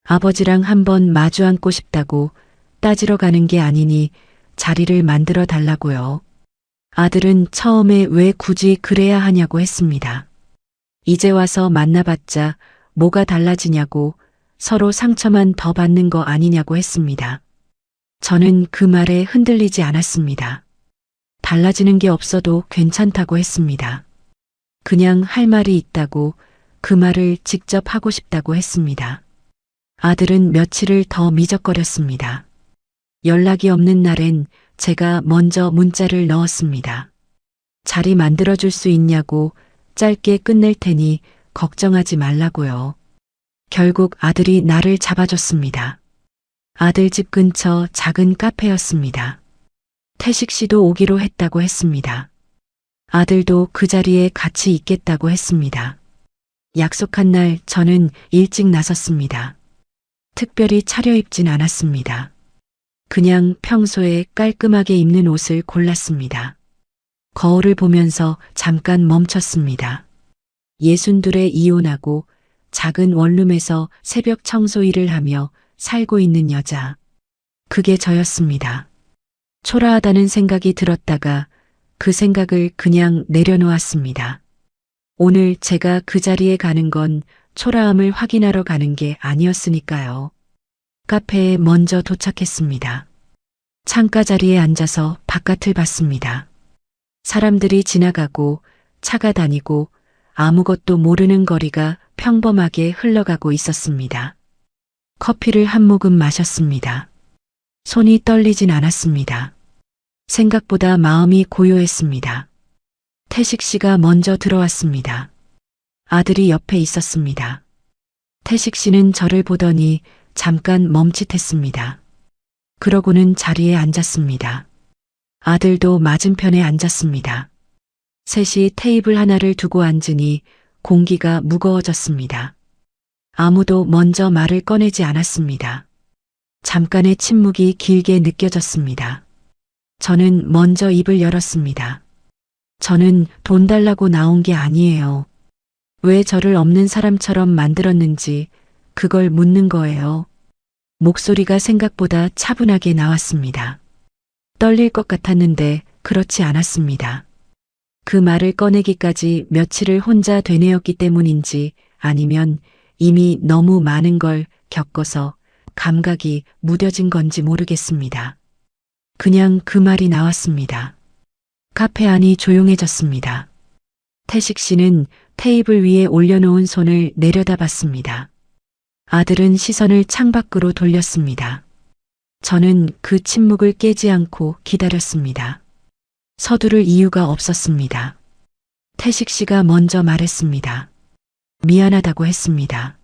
[SPEAKER 2] 아버지랑 한번 마주 앉고 싶다고 따지러 가는 게 아니니 자리를 만들어 달라고요. 아들은 처음에 왜 굳이 그래야 하냐고 했습니다. 이제 와서 만나봤자 뭐가 달라지냐고 서로 상처만 더 받는 거 아니냐고 했습니다. 저는 그 말에 흔들리지 않았습니다. 달라지는 게 없어도 괜찮다고 했습니다. 그냥 할 말이 있다고 그 말을 직접 하고 싶다고 했습니다. 아들은 며칠을 더 미적거렸습니다. 연락이 없는 날엔 제가 먼저 문자를 넣었습니다. 자리 만들어줄 수 있냐고 짧게 끝낼 테니 걱정하지 말라고요. 결국 아들이 나를 잡아줬습니다. 아들 집 근처 작은 카페였습니다. 태식 씨도 오기로 했다고 했습니다. 아들도 그 자리에 같이 있겠다고 했습니다. 약속한 날 저는 일찍 나섰습니다. 특별히 차려입진 않았습니다. 그냥 평소에 깔끔하게 입는 옷을 골랐습니다. 거울을 보면서 잠깐 멈췄습니다. 62에 이혼하고 작은 원룸에서 새벽 청소 일을 하며 살고 있는 여자. 그게 저였습니다. 초라하다는 생각이 들었다가 그 생각을 그냥 내려놓았습니다. 오늘 제가 그 자리에 가는 건 초라함을 확인하러 가는 게 아니었으니까요. 카페에 먼저 도착했습니다. 창가 자리에 앉아서 바깥을 봤습니다. 사람들이 지나가고 차가 다니고 아무것도 모르는 거리가 평범하게 흘러가고 있었습니다. 커피를 한 모금 마셨습니다. 손이 떨리진 않았습니다. 생각보다 마음이 고요했습니다. 태식 씨가 먼저 들어왔습니다. 아들이 옆에 있었습니다. 태식 씨는 저를 보더니 잠깐 멈칫했습니다. 그러고는 자리에 앉았습니다. 아들도 맞은편에 앉았습니다. 셋이 테이블 하나를 두고 앉으니 공기가 무거워졌습니다. 아무도 먼저 말을 꺼내지 않았습니다. 잠깐의 침묵이 길게 느껴졌습니다. 저는 먼저 입을 열었습니다. 저는 돈 달라고 나온 게 아니에요. 왜 저를 없는 사람처럼 만들었는지 그걸 묻는 거예요. 목소리가 생각보다 차분하게 나왔습니다. 떨릴 것 같았는데 그렇지 않았습니다. 그 말을 꺼내기까지 며칠을 혼자 되뇌었기 때문인지 아니면 이미 너무 많은 걸 겪어서 감각이 무뎌진 건지 모르겠습니다. 그냥 그 말이 나왔습니다. 카페 안이 조용해졌습니다. 태식 씨는 테이블 위에 올려놓은 손을 내려다봤습니다. 아들은 시선을 창밖으로 돌렸습니다. 저는 그 침묵을 깨지 않고 기다렸습니다. 서두를 이유가 없었습니다. 태식 씨가 먼저 말했습니다. 미안하다고 했습니다.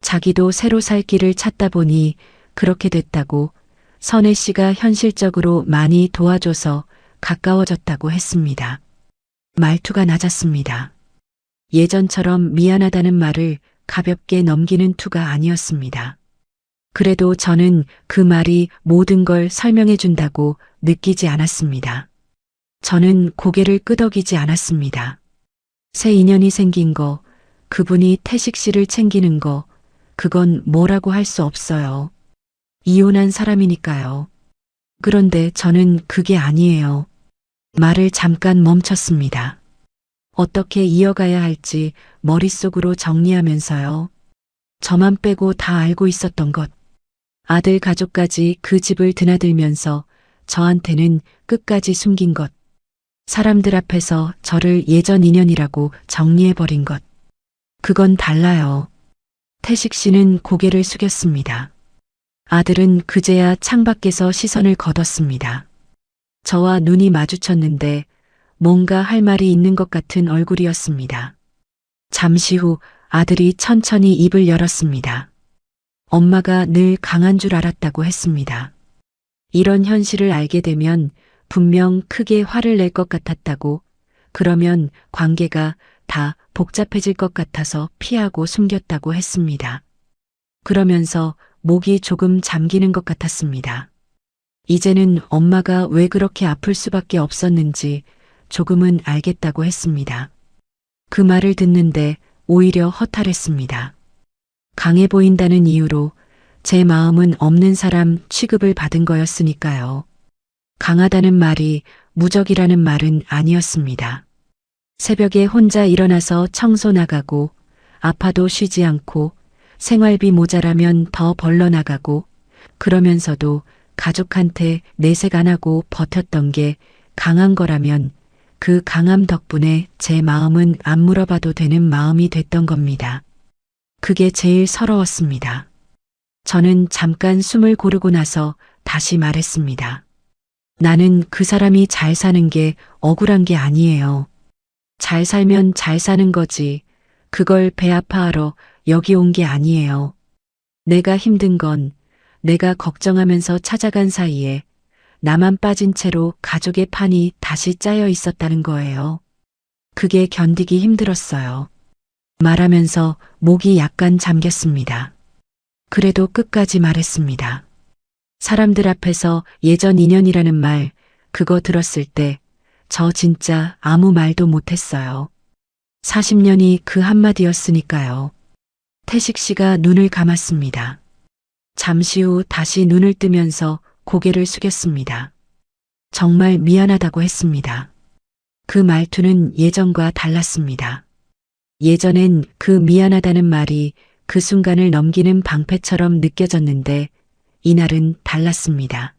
[SPEAKER 2] 자기도 새로 살 길을 찾다 보니 그렇게 됐다고, 선혜 씨가 현실적으로 많이 도와줘서 가까워졌다고 했습니다. 말투가 낮았습니다. 예전처럼 미안하다는 말을 가볍게 넘기는 투가 아니었습니다. 그래도 저는 그 말이 모든 걸 설명해 준다고 느끼지 않았습니다. 저는 고개를 끄덕이지 않았습니다. 새 인연이 생긴 거, 그분이 태식 씨를 챙기는 거, 그건 뭐라고 할 수 없어요. 이혼한 사람이니까요. 그런데 저는 그게 아니에요. 말을 잠깐 멈췄습니다. 어떻게 이어가야 할지 머릿속으로 정리하면서요. 저만 빼고 다 알고 있었던 것. 아들 가족까지 그 집을 드나들면서 저한테는 끝까지 숨긴 것. 사람들 앞에서 저를 예전 인연이라고 정리해버린 것. 그건 달라요. 태식 씨는 고개를 숙였습니다. 아들은 그제야 창밖에서 시선을 거뒀습니다. 저와 눈이 마주쳤는데 뭔가 할 말이 있는 것 같은 얼굴이었습니다. 잠시 후 아들이 천천히 입을 열었습니다. 엄마가 늘 강한 줄 알았다고 했습니다. 이런 현실을 알게 되면 분명 크게 화를 낼 것 같았다고, 그러면 관계가 다 복잡해질 것 같아서 피하고 숨겼다고 했습니다. 그러면서 목이 조금 잠기는 것 같았습니다. 이제는 엄마가 왜 그렇게 아플 수밖에 없었는지 조금은 알겠다고 했습니다. 그 말을 듣는데 오히려 허탈했습니다. 강해 보인다는 이유로 제 마음은 없는 사람 취급을 받은 거였으니까요. 강하다는 말이 무적이라는 말은 아니었습니다. 새벽에 혼자 일어나서 청소 나가고, 아파도 쉬지 않고, 생활비 모자라면 더 벌러 나가고, 그러면서도 가족한테 내색 안 하고 버텼던 게 강한 거라면 그 강함 덕분에 제 마음은 안 물어봐도 되는 마음이 됐던 겁니다. 그게 제일 서러웠습니다. 저는 잠깐 숨을 고르고 나서 다시 말했습니다. 나는 그 사람이 잘 사는 게 억울한 게 아니에요. 잘 살면 잘 사는 거지. 그걸 배 아파하러 여기 온 게 아니에요. 내가 힘든 건 내가 걱정하면서 찾아간 사이에 나만 빠진 채로 가족의 판이 다시 짜여 있었다는 거예요. 그게 견디기 힘들었어요. 말하면서 목이 약간 잠겼습니다. 그래도 끝까지 말했습니다. 사람들 앞에서 예전 인연이라는 말, 그거 들었을 때 저 진짜 아무 말도 못했어요. 40년이 그 한마디였으니까요. 태식 씨가 눈을 감았습니다. 잠시 후 다시 눈을 뜨면서 고개를 숙였습니다. 정말 미안하다고 했습니다. 그 말투는 예전과 달랐습니다. 예전엔 그 미안하다는 말이 그 순간을 넘기는 방패처럼 느껴졌는데 이날은 달랐습니다.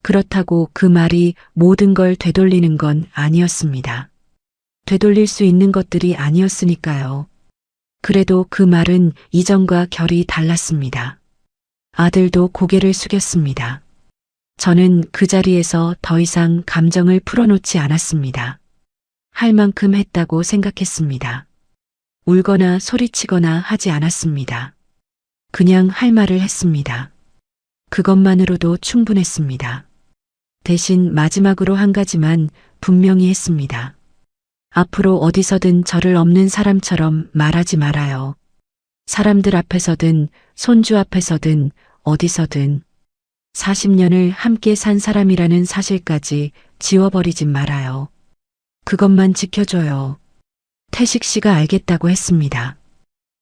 [SPEAKER 2] 그렇다고 그 말이 모든 걸 되돌리는 건 아니었습니다. 되돌릴 수 있는 것들이 아니었으니까요. 그래도 그 말은 이전과 결이 달랐습니다. 아들도 고개를 숙였습니다. 저는 그 자리에서 더 이상 감정을 풀어놓지 않았습니다. 할 만큼 했다고 생각했습니다. 울거나 소리치거나 하지 않았습니다. 그냥 할 말을 했습니다. 그것만으로도 충분했습니다. 대신 마지막으로 한 가지만 분명히 했습니다. 앞으로 어디서든 저를 없는 사람처럼 말하지 말아요. 사람들 앞에서든 손주 앞에서든 어디서든 40년을 함께 산 사람이라는 사실까지 지워버리지 말아요. 그것만 지켜줘요. 태식 씨가 알겠다고 했습니다.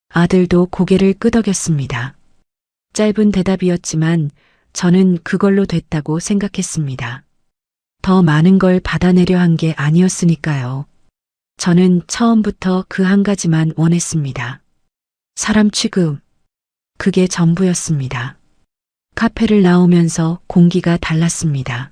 [SPEAKER 2] 아들도 고개를 끄덕였습니다. 짧은 대답이었지만 저는 그걸로 됐다고 생각했습니다. 더 많은 걸 받아내려 한 게 아니었으니까요. 저는 처음부터 그 한 가지만 원했습니다. 사람 취급. 그게 전부였습니다. 카페를 나오면서 공기가 달랐습니다.